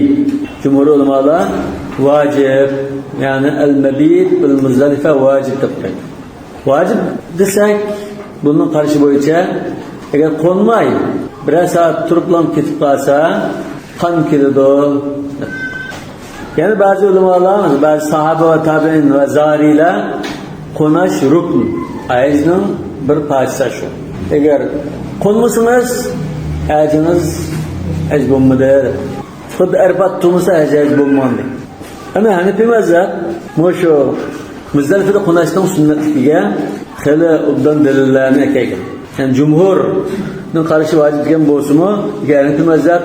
jumhur ulamolar vojib, ya'ni al-mabit bil Muzdalifa vojib deb qo'ydi. Vojib desak, bunun qarshi bo'yicha agar qo'nmay bir soat turiblam ketib qolsa qon keladi. Yani bazı ulamalar, bazı sahabe ve tabi'in ve zariler qo'nash rukn, ayizning bir parçası şu. Eğer qo'nmasangiz ajingiz aj bo'lmadi. Xuddi Arbat turmasa aj bo'lmadi. Ama Hanifi mazhab şu Muzdalifada qo'nashning sunnatligiga xili obdan dalillarni ekan. Yani cumhurning qarashi vojib degan bo'lsa-mu, Hanifi mazhab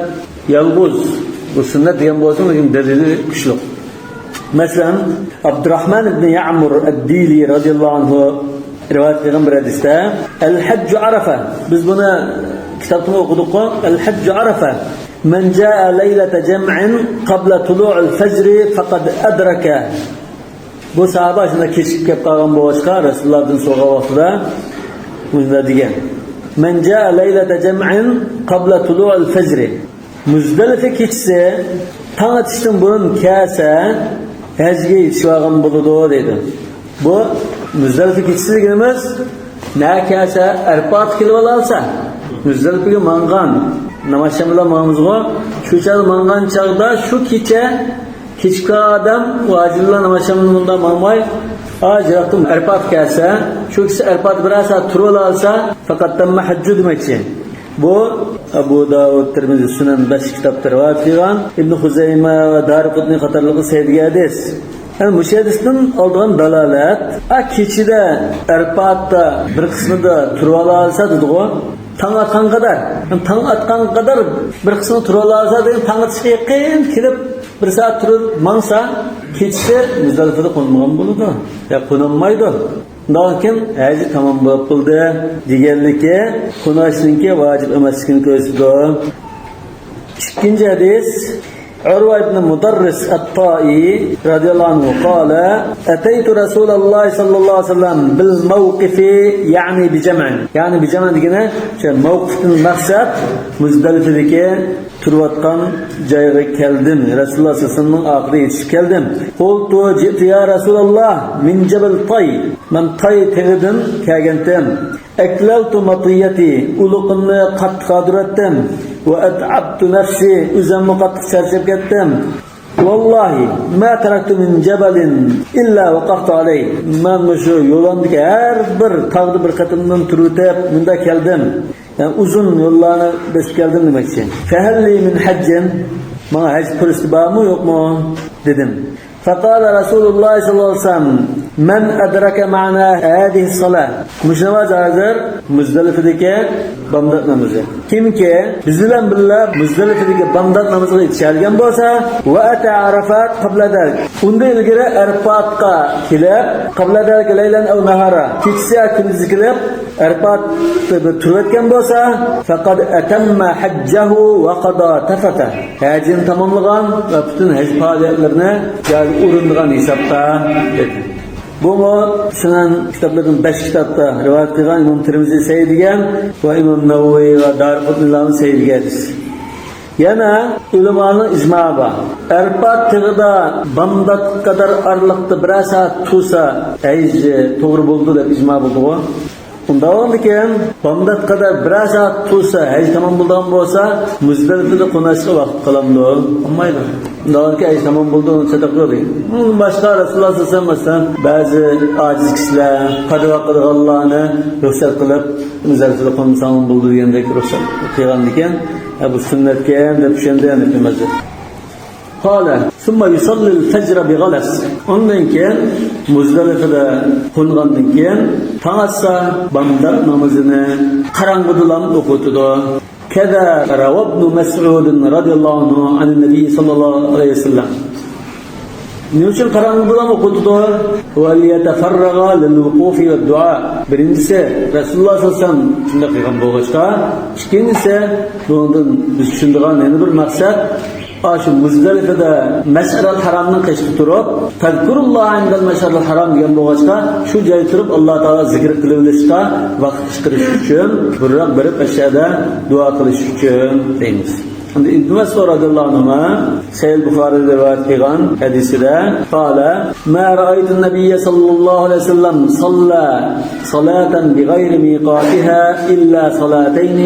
yolg'iz bu sünnet degan bo'lsa-mu, dalili kuchli. Masalan, Abdurrahman ibn Ya'mur ad-Dili radhiyallohu anhu rivoyat qilgan bir hadisda al-hajj arafa. Biz buni kitobda o'qidik. Al-hajj arafa. Man jaa laylata jam'in qabla tulu'il fajr faqad adraka. Bu sahaba shunda kechib kelib qolgan bo'lsa, Rasulullohdan so'rgan vaqtida bunda degan. Man jaa laylata jam'in qabla tulu'il fajr. Muzdalifa kechisi tong otishdan burun kelsa, hajga yetishib olgan bo'ladi dedi. Bu Muzdalifa kechisi deganimiz na kelsa Arpat kelib olsa, Muzdalifaga mangan namoz bilan mamuzga shu chaq mangan chaqda shu kecha kechki odam vojiblar namozni bunda mamay ajratim Arpat kelsa, shu kisi Arpat bir soat turib olsa, faqat tamma hajju demakchi. Bu Abu Davud, Tirmizi, Sunan 5 kitobda rivoyat qilgan, Ibn Xuzayma va Darqutni qatorligi saydiga hadis. Yani bu hadisdan olgan dalolat, kechida Arpatda bir qismida turib olsa dedi-ku, tong atgan qadar bir qismida turib olsa degan tong atishga yaqin kelib bir soat turib mangsa, kechisi Muzdalifada qo'nmagan bo'ladi. Ya qo'nolmaydi. Lakin haji tamam bo'lib qoldi deganligi qo'nashningki vojib emasligini ko'rsatdi. İkinci hadis Urva ibn Mudarris at-Ta'i radhiyallahu anhu qala ataytu Rasulullah sallallahu aleyhi ve sellem bil mawqifi yani bi jam'in. Yani bi jam'in degani o'sha mawqifdan maqsad Muzdalifadagi turayotgan joyga keldim. Rasululloh sallallohu alayhi vasallamning oxirida yetishib keldim. Qultu ji'tu ya Rasulullah min Jabal Tay. Men Tay tag'idan kelgandim. Aklaltu matiyati uluqimni qattiq qadratdim va at'abtu nafsi o'zimni qattiq charchab ketdim. Vallahi ma taraktu min jabalin illa waqaftu alayh. Men shu yo'landagi har bir tog'ni bir qatimdan turib bunda keldim. Yani uzun yollarını besip geldim demek için. Fehalli min haccin, bana hac pürüstü bağ mı yok mu dedim. Fekala Resulullah sallallahu aleyhi ve sellem men adrake ma'na hadihi salat. Müşnavaz hazır Muzdalifadaki bamdat namazı. Kim ki bizden billah Muzdalifadaki bamdat namazına yetişerken bolsa ve ata Arafat qabla dalik. Unda ilgari Arfatga kelib qabla dalik laylan aw nahara. Kechsi kunduzi kelib Arfat'ta turib etgan bo'lsa, faqad atamma hajjahu va qada tafata. Hajini tamomlagan va butun haj faoliyatlarini o'rindigan hisobda dedi. Bu Sunan kitoblardan 5 kitobda rivoyat qilgan İmam Tirmizi saydigan va İmam Navoiy va Darqutnilarning saydigan hadis. Yana ulamoning ijmo'i bor. Arfat tig'ida Bamdod qadar arliqda bir soat tursa, to'g'ri bo'ldi deb ijmo bo'ldi. Unda ekan Bamdod qadar bir soat tursa, haj tamom bo'lgan bo'lsa, Muzdalifada qo'nashga vaqt qolamdi. Olmaydi. Undan keyin tamom bo'ldi, uni sadaqadi. Boshqa Rasululloh sollallohu alayhi vasallam ba'zi ojiz kishilar qadva qilganlarni ruxsat qilib, Muzdalifada qo'nsa bo'ldi degandek ruxsat qilgan ekan. Bu sünnetke de düşende yapılmaz. Hala, ثم يصلي الفجر بغلس. Ondan keyin Muzdalifada qo'ngandan keyin tangasa Bamdod namozini qarang'idan o'qitdi. Kaza rawa ibn Mas'ud radhiyallohu anhu an nabiy sallallohu alayhi vasallam. Niçin qarang'idan o'qitdi? Va liyatafarraga lil-wuqufi va-du'a. Birincisi Rasululloh sallallohu alayhi vasallam shunday qilgan bo'lg'achqa, ikkinchisi bundan biz tushundigan yana bir maqsad Aşı Muzdalifada Mash'arul Haromni qishib turib, tazkurulloh indal Mash'arul Harom degan bo'lg'achqa, shu joyda turib Alloh taolo zikr qilib olishga vaqt chiqarish uchun, burroq berib ashada duo qilish uchun deymiz. İbn Mas'ud radhiyallohu anhu Sahih Buxoriy rivoyat qilgan hadisida qala ma ra'aytu an-nabiyya sallallohu alayhi vasallam salla salatan bighayri miqatiha illa salatayn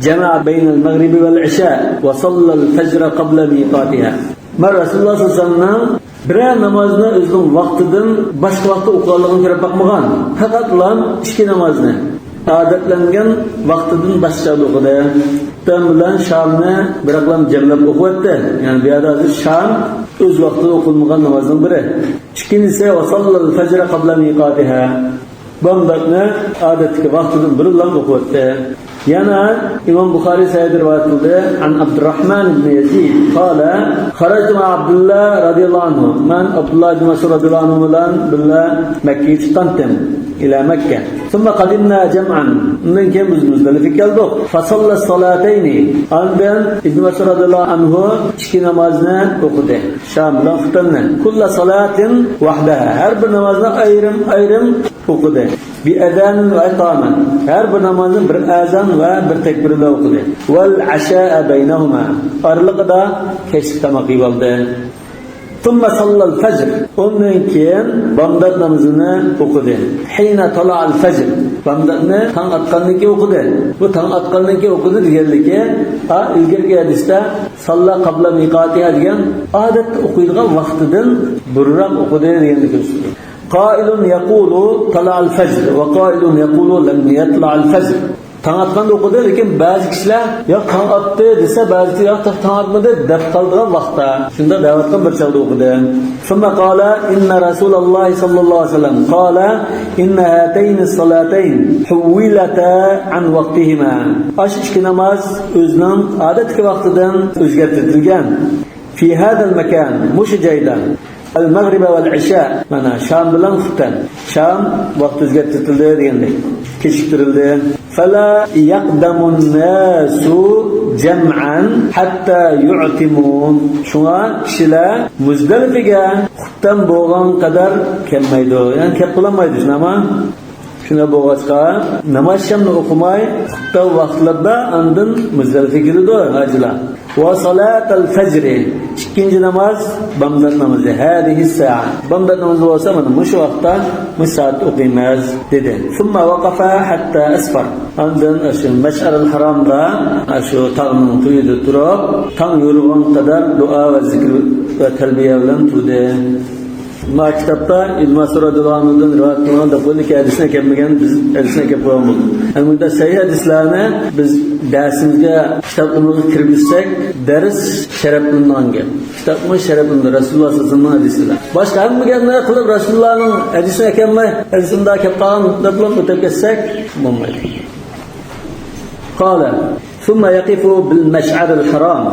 jama'a bayna al-maghrib wal-isha wa salla al-fajr qabla miqatiha. Mar Rasululloh sallallohu alayhi vasallam bir namozni o'zining vaqtidan boshqa vaqtda o'qiganligini ko'rib bakmagan. Faqat ikki namozni odatlangan vaqtidan boshqa o'qidi. Tam bilan Şamni biroqlam jamlab o'qiyapti. Ya'ni bu yerda Sham o'z vaqtida o'qilmagan namozning biri. Ikkinchisi vasallal fajr qabla miqatiha. Bamdodni odatdagi vaqtidan biri bilan o'qiyapti. Yana İmam Buxoriy sahih rivoyat qildi an Abdurrahman ibn Yazid qala kharajtu ma Abdullah radhiyallohu anhu. Man Abdullah ibn Mas'ud radhiyallohu anhu bilan birga Makkaga chiqdim. إلى مكة ثم قدمنا جمعا من كم Muzdalifga keldik فصلى الصلاتين عندن ابن مسعود رضي الله عنه ikki namozni o'qidi Sham bilan Xitoydan kulla salatin wahdaha har bir namozni ayrim o'qidi bi adan va iqama har bir namozni bir azan va bir takbir bilan o'qidi wal asha'a baynahuma arliqda kechki tamoq qildi ثم صلى الفجر ondan keyin Bamdod namozini o'qidi. Hina tala al-fajr Bamdodni tong atgandan keyin o'qidi. Bu tong atgandan keyin o'qidi deganligi ilgirgi hadisda salla qabla miqatiha degan odatda o'qiydigan vaqtidan burunroq o'qidi deganni ko'rsatdi. Qailun yaqulu tala al-fajr va qailun yaqulu lam yatla al-fajr. Tong atganda o'qidi, lekin ba'zi kishilar yo'q tong atdi desa, ba'zi yo'q tong atmadi deb qoldigan vaqtda shunda da'vatdan bir chog'da o'qidi. Summa qala inna Rasululloh sallallohu alayhi vasallam qala inna hatayn as-salatayn huwilata an vaqtihima. Ash ikki namoz o'zining odatdagi vaqtidan o'zgartirilgan. Fi hada al-makan mush joyda al-maghrib va al-isha mana Sham bilan Xitoy. Sham vaqt o'zgartirildi degandek. Kechiktirildi. Fala yaqdamun nasu jam'an hatta yu'timun. Shunga kishilar Muzdalifaga Xitoydan bo'lgan qadar kelmaydi. Ya'ni kelib qolmaydi shunama. Shuna bo'lg'achqa namoz shamni o'qimay Xitoy vaqtlarda andin Muzdalifaga keladi hajlar. Wa salatul fajr ikkinchi namoz Bamdod namozi hadihi sa'a. Bamdod namozi bo'lsa mana shu vaqtda soat o'qiymiz dedi. Summa waqafa hatta asfar. Andin shu Mash'arul Haromda shu tog'ning tuyida turib, tong yo'rg'on qadar duo va zikr va talbiya bilan turdi. Ma kitobda Ibn Mas'ud radhiyallohu anhudan rivoyat qilingan daf'oliki hadisni kelmagan biz hadisni kelib qo'ygan bo'ldik. Yani bunda sahih hadislarni biz darsimizga kitobimizga kirgizsak, dars sharaflangan gap. Kitobimiz sharaflangan Rasululloh sallallohu alayhi vasallam hadislar. Boshqa hammaga qilib Rasulullohning hadisini kelmay, hadisida kelib qolgan deb o'tib ketsak, bo'lmaydi. Qala ثم يقف بالمشعر الحرام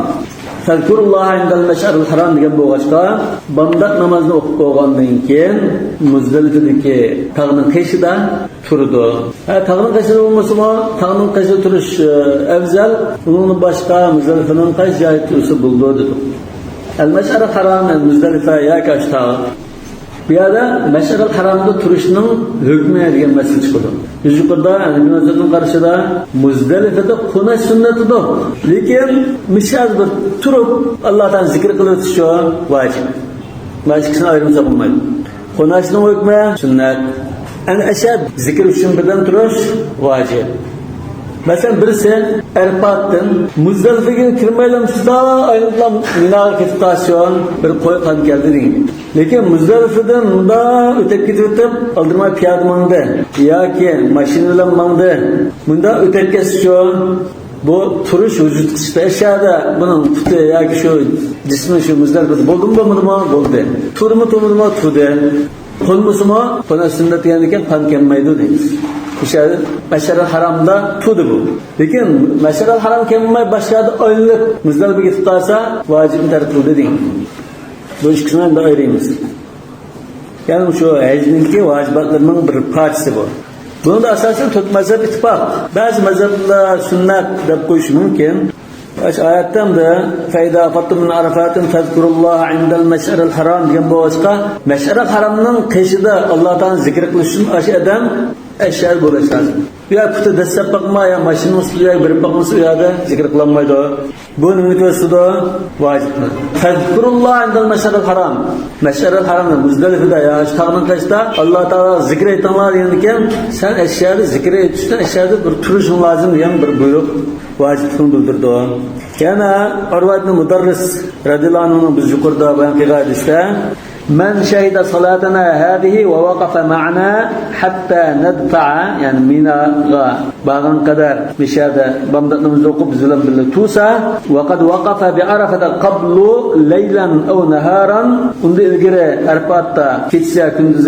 Tazkurullah indal mash'aril haram degan bo'lg'achqa, bandat namozni o'qib bo'lgandan keyin Muzdalifadagi tog'ning qishida turdi. Tog'ning qishida bo'lmasa-mu, tog'ning qishida turish afzal. Uning boshqa Muzdalifaning qaysi joyi tursa bo'ldi dedi. Al-mash'aril haram Muzdalifa yoki ashta. Bu yerda Mash'aril Haramda turishning hukmi degan masala chiqadi. Yuqorida Munozatning qarshida Muzdalifada qo'nash sunnatidir. Lekin mishaz bir turib Allohdan zikr qilib o'tish vojib. Boshqasini ayirmasa bo'lmaydi. Qo'nashning hukmi sunnat. Ana ashad zikr uchun birdan turish vojib. Mesela birisi Erpat'tan Muzdalifaga kirmaylamsizda aylanib Minaga ketib qolishon bir qo'y qan keldi deydi. Lekin Muzdalifadan unda o'tib ketib aldirmay piyoda mangdi yoki mashina bilan mangdi. Bunda o'tib ketishon bu turish vujud qilishda ashada buning puti yoki shu jismi shu Muzdalifada bo'ldimi bo'ldi. Turmi turdi. Qo'lmusimi qo'na sunnat degan ekan qan kelmaydi deymiz. Mash'aril Haramda tudi bu. Lekin Mash'aril Haram kelmay boshqada oylik Muzdalifaga ketib qolsa vojibni tark qildi deydi. Bu ikkisini da ayıraymiz. Yani şu hajninki vajibatlarining bir parchasi bu. Bunda asosan to'rt mazhab ittifoq. Ba'zi mazhablar sunnat deb qo'yish mumkin. Ayatdan da fayda fatum min arafatin tazkurulloh indal mash'aril haram degan bo'g'achqa Mash'aril Haramning qishida Allohdan zikr qilish uchun o'sha odam ashar bo'lishi lozim. Ya puti dastlab baqma ya mashina ustida bir baqmasa u yerda zikr qilinmaydi. Bu nima ko'rsatadi? Vojib. Tazkurulloh indal mash'aril haram. Mash'aril haramda Muzdalifada ya tog'ning qishida Alloh taolo zikr aytinglar ekan, sen asharni zikr etishdan asharda bir turishing lozim degan bir buyruq vojibni bildirdi. Yana Urva ibn Mudarris radhiyallohu anhu biz yuqorida bayon qilgan hadisda من شهد صلاتنا هذه ووقف معنا حتى ندفع يعني منا باغن قدر مشاهدة بمدتنا مزوقب زلم بالتوسع وقد وقف بعرفة قبل ليلا أو نهارا عند الجرى أربعة كتسا كنز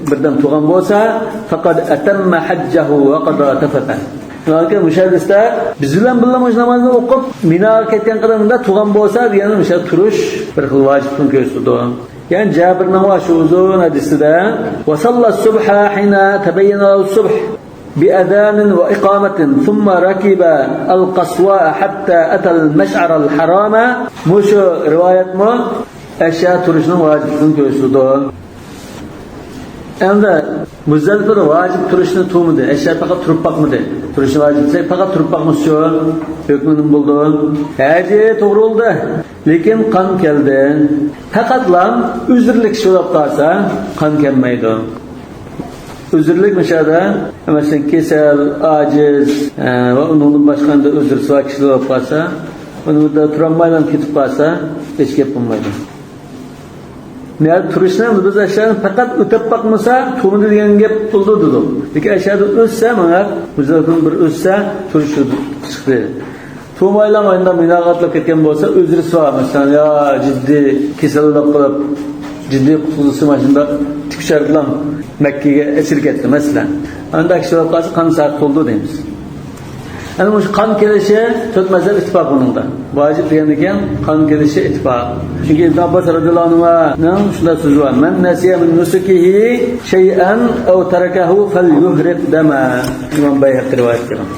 بردم تغم بوسا فقد أتم حجه وقضى تفته. Lakin müşahidesinde bizden billah namazını okup mina ketken kadar tuğan bolsa yani müşahid turuş bir xil vacibin göğsüdü. Yani Cabir Navaş uzun hadisinde وَصَلَّى الصُّبْحَ حِينَ تَبَيَّنَ الصُّبْحِ بِأَذَانٍ وَإِقَامَةٍ ثُمَّ رَكِبَ الْقَصْوَاءَ حَتَّى أَتَى الْمَشْعَرَ الْحَرَامَ Muşu rivayet mi? Eşya turuşunun vacibinin göğsüdü. Endi Muzdalifada vacib turishni to'midi. Ashar faqat turib baqmidi. Turish vacib ise faqat turib baqmasa shu hukmining bo'ldi. Haji to'g'ri bo'ldi. Lekin qon keldi. Faqatlam uzrlik bo'lib qolsa qon kelmaydi. Uzrlik mishada, masalan kasal, ojiz va undan boshqa uzr so'z bo'lib qolsa, unda turolmaydan ketib qolsa hech gap bo'lmaydi. Meğer turishdan biz aşağıda fakat o'tib baqmasa to'midi degan gap bo'ldi dedi. Lekin aşağıda o'ssa mana Muzdalifada bir o'ssa turish chiqdi. To'maylar oyunda minoqatlab ketgan bo'lsa o'zri so'ra masalan yo jiddiy kasallik qilib jiddiy qutulisi mashunda tikishar bilan Makkaga esir ketdi masalan. Unda kishilar qolsa qon sart bo'ldi deymiz. Ana bu qon kelishi to'rt mazhab ittifoq buningda. Vojib degan ekan qon kelishi ittifoq. Çünkü İbn Abbas radhiyallohu anhu'nun shunda so'zi bor. Man nasiya min nusukihi shay'an aw tarakahu falyuhrib dama. İmam Bayhaqi rivoyat qilgan.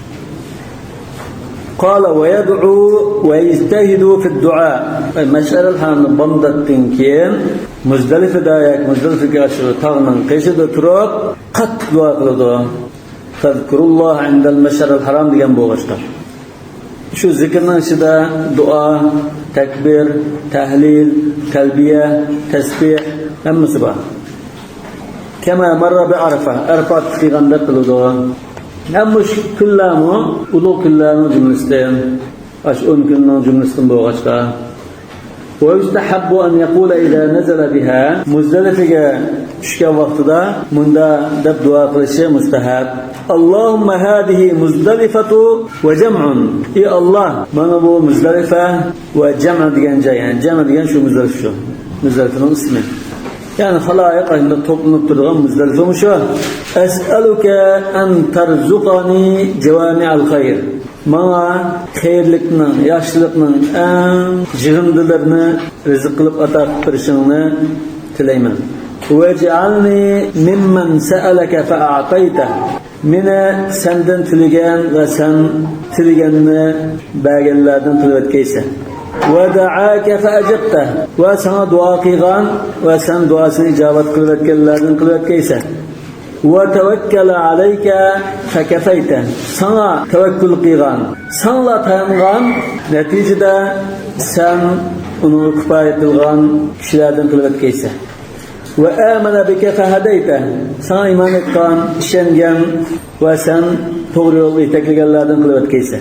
Qala wa yad'u wa yajtahidu fi ad-du'a. Mash'aril haramni bomdatdan keyin Muzdalifaga shu tog'ning qishida turib qat duo qiladi. Tazkurulloh indal mash'aril haram degan bo'g'ishda. Şu zikrning ichida duo, takbir, tahlil, talbiya, tasbih hammasi bor. Kama marra bi Arafa, Arafat qilganda qiladi. Hamma shu kunlarni, ulug' kunlarning jumlasidan, ash 10 kunning jumlasidan bo'lg'achqa. Wa yustahabbu an yaqula idha nazala biha Muzdalifaga tushgan vaqtida bunda deb duo qilishi mustahab. Allahumma hadihi Muzdalifatu wa jam'un. Ey Allah, mana bu Muzdalifa va jam' degan joy, yani jam' degan shu Muzdalifa shu. Muzdalifaning ismi. Yani xaloyiq ayında toplanib turgan Muzdalifa shu. As'aluka an tarzuqani jawami'al khayr. Bana hayırlıkның, yaşlılıkның en jığındılarını rızık kılıp atak birişini tileymen. وَجَعَلْنِي مِمَّنْ سَأَلَكَ فَأَعْطَيْتَ Mene senden tiligen ve sen tiligenini belgelerden tilivetkeyse. وَدَعَاكَ فَأَجَبْتَ Ve sana dua kıygan ve sen duasını icabet kılıvetkellerden kılıvetkeyse. وَتَوَكَّلَ عَلَيْكَ فَكَفَيْتَ Sana tevekkül kıygan, sana tayangan, neticede sen onu kıpayet kılgan kişilerden kılıvetkeyse. وَآمَنَ بِكَ فَهَدَيْتَ Sana iman etken, işengen ve sen doğru yolu itekligenlerden kılıvetkeyse.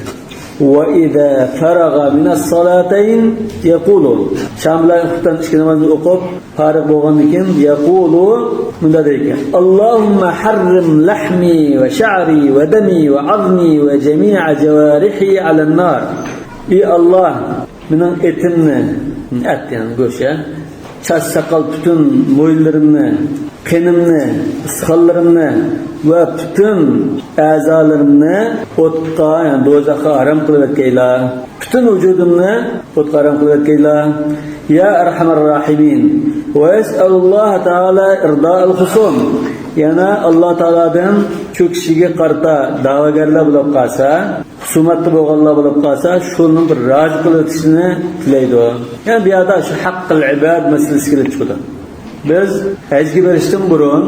وَإِذَا فَرَغَ مِنَ الصَّلَاتَيْنِ يَقُولُ Şamlar hukuktan işki namazını okup farık boğandikin يَقُولُ Bunda deyken اللّٰهُمَّ حَرِّمْ لَحْمِي وَشَعْرِي وَدَمِي وَعَظْمِي وَجَمِيعَ جَوَارِحِي عَلَى النَّارِ Ey Allah, benim etimni, et yani göğe, saç sakal bütün moyullarımni, kanımni, ıskallarımni ve bütün azalarımni otka yani dozakha haram kılıvetkeyla. Bütün vücudumni otka haram kılıvetkeyla. Ya Erhamer Rahimin. Ve es'alullah Teala irda'al husum. Yana Allah Teala'dan şu kişiye qarta davagarlar bulup qalsa, husumatlı boğanlar bulup qalsa, şunun bir razı kılıvetişini tileydi o. Yani bir yada şu haqqıl ibad meselesi kelib chiqdi. Biz ezgi berishdan burun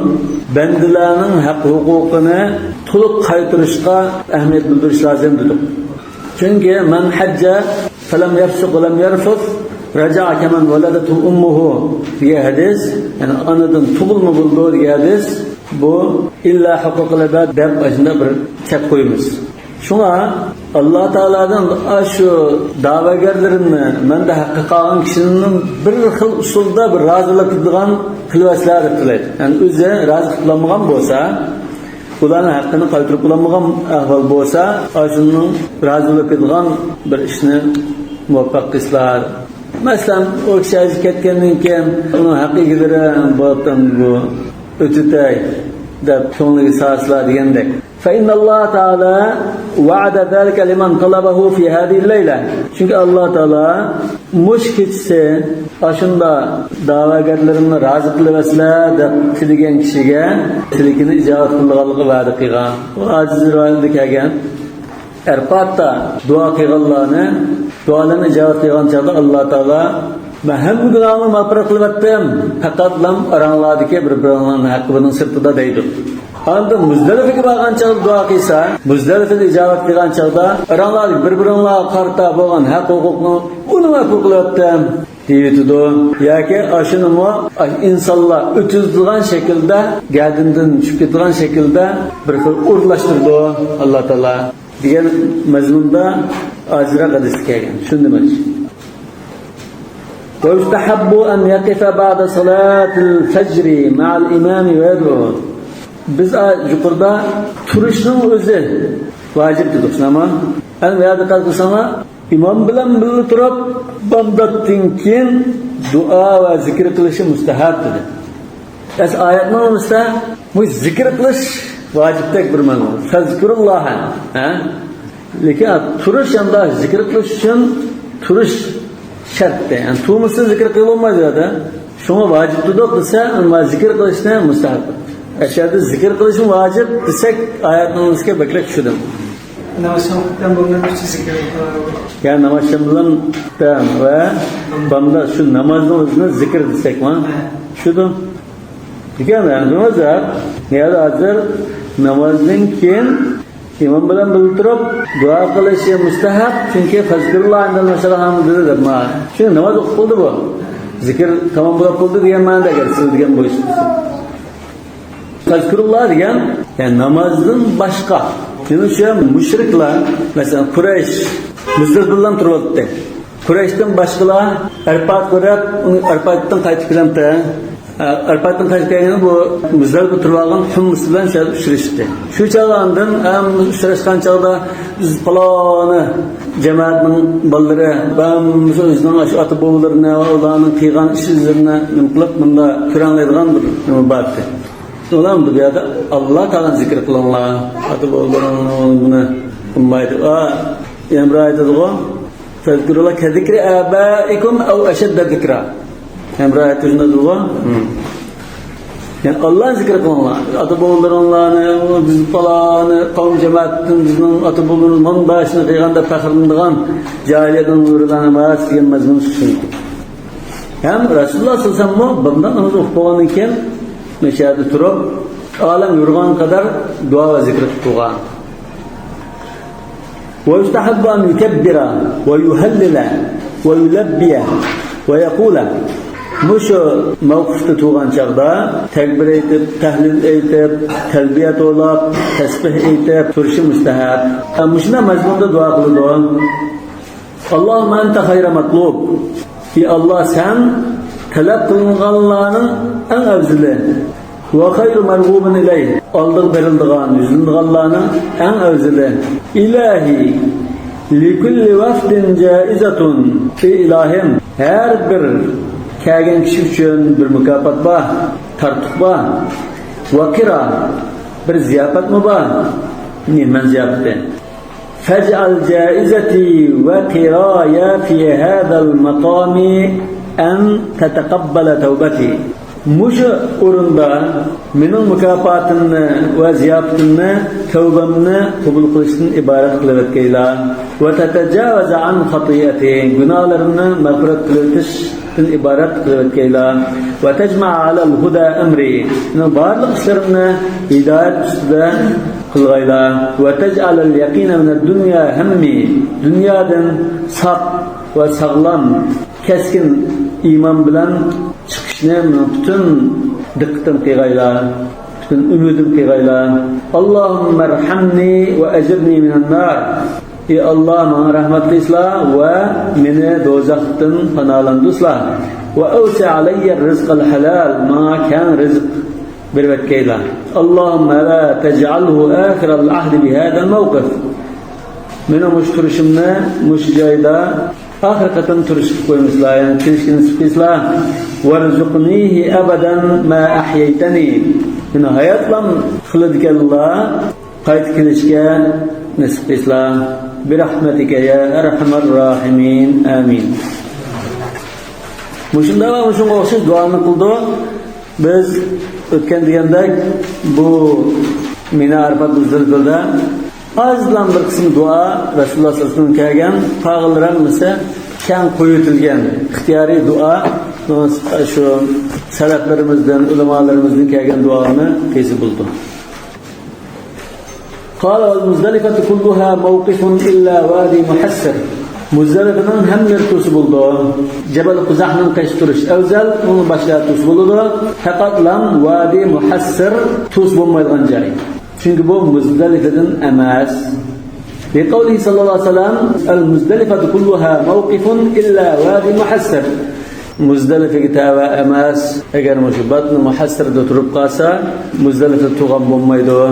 bendilarning haq huquqini to'liq qaytarishga ahamiyat bildirish lozim dedik. Chunki man hajja falam yafsuq va lam yarfus raja'a kaman waladatu ummuhu diye hadis, yani anadan tug'ilma bo'ldi diye hadis, bu illa huququl ibad deb ajna bir kep qo'yamiz. Şuna Allah Teala'dan şu davagarlarını men de hakkı kalan kişinin bir xil usulda bir razılık kılgan kılvaslar tilaydi. Yani özü razı kılınmagan bolsa, ularning haqqini qaytarib kılınmagan ahval bolsa, şunun razılık kılgan bir işni muvaffaq qilsalar. Mesela o kişi azı ketkendan keyin onun haqqı egilari bo'ptan bu o'titay deb ko'ngliga sağsılar degandek. فإن الله تعالى وعد ذلك لمن طلبه في هذه الليلة. Çünkü Allah Teala muş keçse aşında davagarlarını razı kılıverseler de tilegen kişiye tiligini icabet kılganlığı vaadi qilgan. O aziz rivayetde kelgan. Erpatda dua qilganlarni dualarını icabet qilgan chog'da Allah Teala ben hem günahımı mağfiret kılıverdim. Fakat lam aranglardaki bir-biringlarning haqqının sirtida deydi. Anda Muzdalife'ye bağlan çağda dua kıysa, Muzdalife'de icabet kıygan çağda, aranlar bir-birinle karta boğan hak hukukunu unuma kukulattım deyitidu. Ya ki aşınımı insanlar ütüzdüğün şekilde, geldiğinden şükrettiğin şekilde bir urlaştırdı Allah Teala. Diyen mezmunda acıra kadisi kelgan. Şunu demek. ويستحب أن يقف بعد صلاة الفجر مع الإمام ويدعو Biz yukarıda turuşun özü vacip dedik ama en veya dikkat kılsana imam bilen birlikte turup bandattin keyin dua ve zikir kılışı müstehab dedi. Es ayetnin olmuşsa bu zikir kılış vaciptek bir mana. Fezkurullaha. Lekin turuş yanda zikir kılış için turuş şarttı. Yani tuğması zikir kılınmaz ya. Şuna vacip dedik ise ama zikir kılış ne müstehab. Eşyada zikir kılışın vacip desek ayetlerimizde beklek şudur. Namazdan bundan bir zikir kılar. Yani namazdan ve banda şu namazın özüne zikir desek mi? Şudur. Dikkat yani namazda ya da hazır namazdan keyin imam bilen bildirip dua kılışı müstehab çünkü fazkurullah indel mesela hamdülillah ma. Çünkü namaz okuldu bu. Zikir tamam bırakıldı diye manada gelsin diyen bu iş. Fazkurullah diyen yani namazın başka. Şimdi şu müşrikler mesela Kureyş Müzdalife'den turuldu. Kureyş'ten başkalar Arpat görüp Arpat'tan kaçıp geldi. Arpat'tan kaçıp geldi bu Müzdalife turulağın Hümmus bilen şirişti. Şu çağlandan hem şirişkan çağda biz falanı cemaatinin balları ben özünün aşı atı boğularına olanın kıygan işizlerine nımkılıp bunda küranlaydıgan bir baktı. Olam da bir yerde Allah Teala zikir kılanlar atı boğularına bunu ummaydı. emre ayetidir o. Fezkurullah kezikri abaikum ev eşedde zikra. Emre ayetidir o. Yani Allah'ın zikri kılınlar. Atı boğullarınlarını, bizim falanı, kavim cemaatin, bizim atı boğuluruz, onun başına kıyganda fakirliğinden, cahiliyeden uğurlarına mağaz diyen mezmunu suçun. Hem Resulullah sallallahu aleyhi ve sellem bundan onu okuğanın iken meşahede turup, alem yurgan kadar dua ve zikri tutuğan. ويستحب أن يكبر ويهلل ويلبي ويقول مش موقف tutuğan çağda tekbir edip, tahlil edip, telbiyat olap, tesbih edip, turşu müstehab. Muşuna mezmunda dua kılıdı o. Allahümme ente hayra matlub. Ki Allah sen talep kılınğanlarının en evzili. Ve hayru mergubun ileyh. Aldık berildiğan, yüzüldüğanlarının en evzili. İlahi likulli vafdin caizetun. Ki ilahim her bir kâgen kişi için bir mükafat var, tartık var. Vakira bir ziyafet mi var? Nihmen ziyafeti. Fec'al caizeti ve kiraya fi hâzel makami en teteqabbale tevbeti. Muşu urunda minun mükafatını ve ziyafetini tevbemini kabul kılıştın ibaret kılıvetkeyla ve tetecaveze an hatiyeti günahlarını mağfiret kılıvetiştin ibaret kılıvetkeyla ve tecma'a alel huda emri barlık işlerini hidayet üstüde kılgayla ve tec'alel yakine minel dünya hemmi dünyadan sap ve sağlam keskin iman bilen çıkışını bütün dikkatim kıygayla, bütün ümidim kıygayla. Allahümme erhamni ve ecirni minen nar. Ey Allah bana rahmetli isla ve beni dozaktan panalandısla. Ve evsi aleyye rizqal halal ma kan rizq birvetkeyla. Allahümme la tec'alhu ahiral ahdi bihâdel mevkif. Benim muşturuşumda, muşcayda آخر قتن ترشق ومثلا يعني تلشك نسبك إسلام وارزقنيه أبدا ما أحييتني من حياة لم خلدك الله قيد كلشك نسبك إسلام برحمتك يا أرحم الراحمين آمين Muşunda ve muşunga okşuz duanı kıldı. Biz ötken diyendek bu Mina Arfat Muzdalife'de azlan bir kısım dua Resulullah sallallahu aleyhi ve sellem kelgen tağıldıran mesela keng koyutilgen ihtiyari dua şu salaflarımızdan, ulemalarımızdan kelgen dualarını tezi buldu. قال والمزدلفة كلها موقف إلا وادي محسر Muzdalife'nin hem bir tusu buldu. Cebel Kuzah'ın kaçtırış evzel onun başka tusu buldu. Fakat lam vadi muhassir tus bulmayılan cari. Çünkü bu Muzdalife'den emez. Ve kavlihi sallallahu aleyhi ve sellem el-Muzdalife'tu kulluha mevkifun illa vadi muhassir. Muzdalife kitaba emez. Eğer batni muhassir'da turup kalsa Muzdalife tuğan bulmaydı.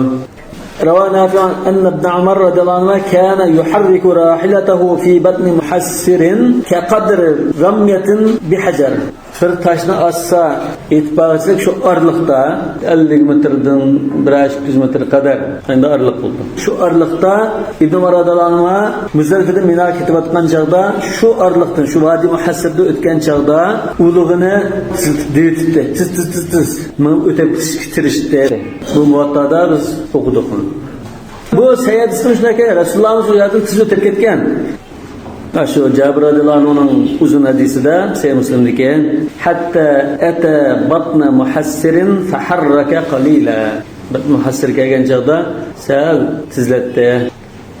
روى نافع أن ابن عمر رضي الله عنه كان يحرك راحلته في بطن محسر كقدر رمية بحجر. Bir taşını assa itibariyle şu aralıkta 50 metreden 100 metre kadar aynı aralık buldu. Şu aralıkta İbn Ömer radıyallahu anh Muzdalife'de Mina ketip atkan çağda şu aralıktan şu Vadi Muhassir'de ötken çağda uluğunu dirtdi. Tıs. Ötep tirişti. Bu muvattada biz okuduk. Bu seyyad istemüşlerken Resulullah'ın suyatını tiz ötep ketken. Şu Cabir radıyallahu anh'ın uzun hadisi de Sahih Müslim'deki hatta ata batna muhassirin faharraka qalila. Batna muhassir kelgen çağda sal tizletti.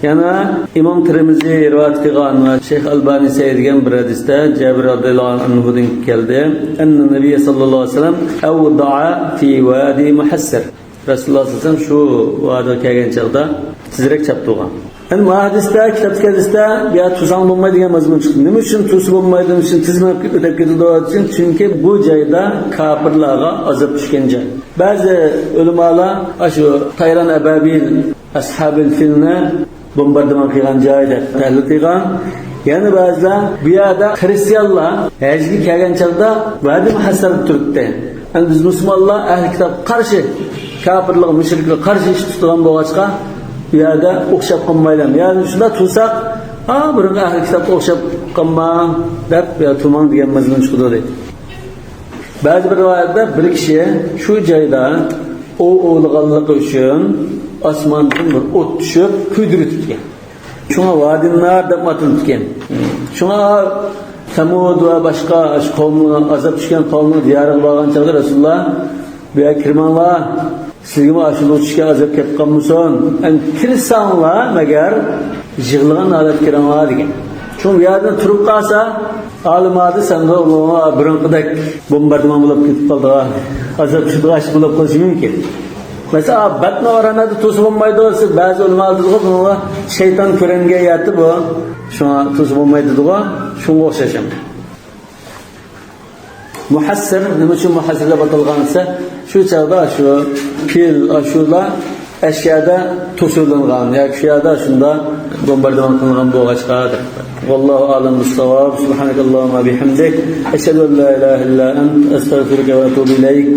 Yana İmam Tirmizi rivayet qilgan ve Şeyh Albani saydigan bir hadisde Cabir radıyallahu anh'dan keldi. Enne Nebiy sallallahu aleyhi ve sellem avda'a fi vadi muhassir. Resulullah sallallahu aleyhi ve sellem şu vadi kelgen çağda tizrek çaptıgan. Yani bu hadiste, kitaptaki hadiste ya tuzan bulmayı diye mazmun çıktı. Ne için tuzu bulmayı demiş için tizme ötep ketildi o için? Çünkü bu cayda kafirlağa azap düşken cay. Bazı ulemalar şu Tayran Ebabil Ashab-ül Filne bombardıman kıygan cayda tahlil kıygan. Yani bazılar bu yada Hristiyanlar hecgi kelgen çağda Vadi Muhassir Türk'te. Yani biz Müslümanlar ehli kitap karşı kafirlik, müşriklik karşı iş tutulan bu ağaçka bu yerde okşap konmayalım. Yani şunda tutsak Ha, burun ahli kitap okşap kalma, dep ya tuman diyen mazmun çıkıyor deydi. Bazı bir rivayette bir kişi şu cayda o oğulganlık için asmandan bir ot düşüp küydürü tutken. Şuna vadinler dep matın tutken. Şuna Samud ve başka kavmine azap düşken kavmine diyarı bağlan çağda Resulullah veya kirmanlar sizge mi aşılı düşken azap ketken musun? En kirsanlar meğer jığılgan azap kiranlar degen. Çünkü yerden turup kalsa almadı sen de ona bırınkıdak bombardıman bulup gidip kaldı. Azap çıktı aşk bulup kalışı mümkün. Mesela batna oranadı tuzu olmaydı olsa bazı olmadı da şeytan körenge yattı bu. Şuna tuzu olmaydı da şunu okşaşım. Muhassir, nima uchun muhassirga batilgansa, şu çağda şu pil, aşula eşyada to'silgan, yoki shuyada shunda bombardiman qilingan bo'lg'achqadir. Vallohu a'lam bis-savab. Subhanakallahumma bihamdik, ashhadu an la ilaha illa ant, astaghfiruka va atubu ilayk.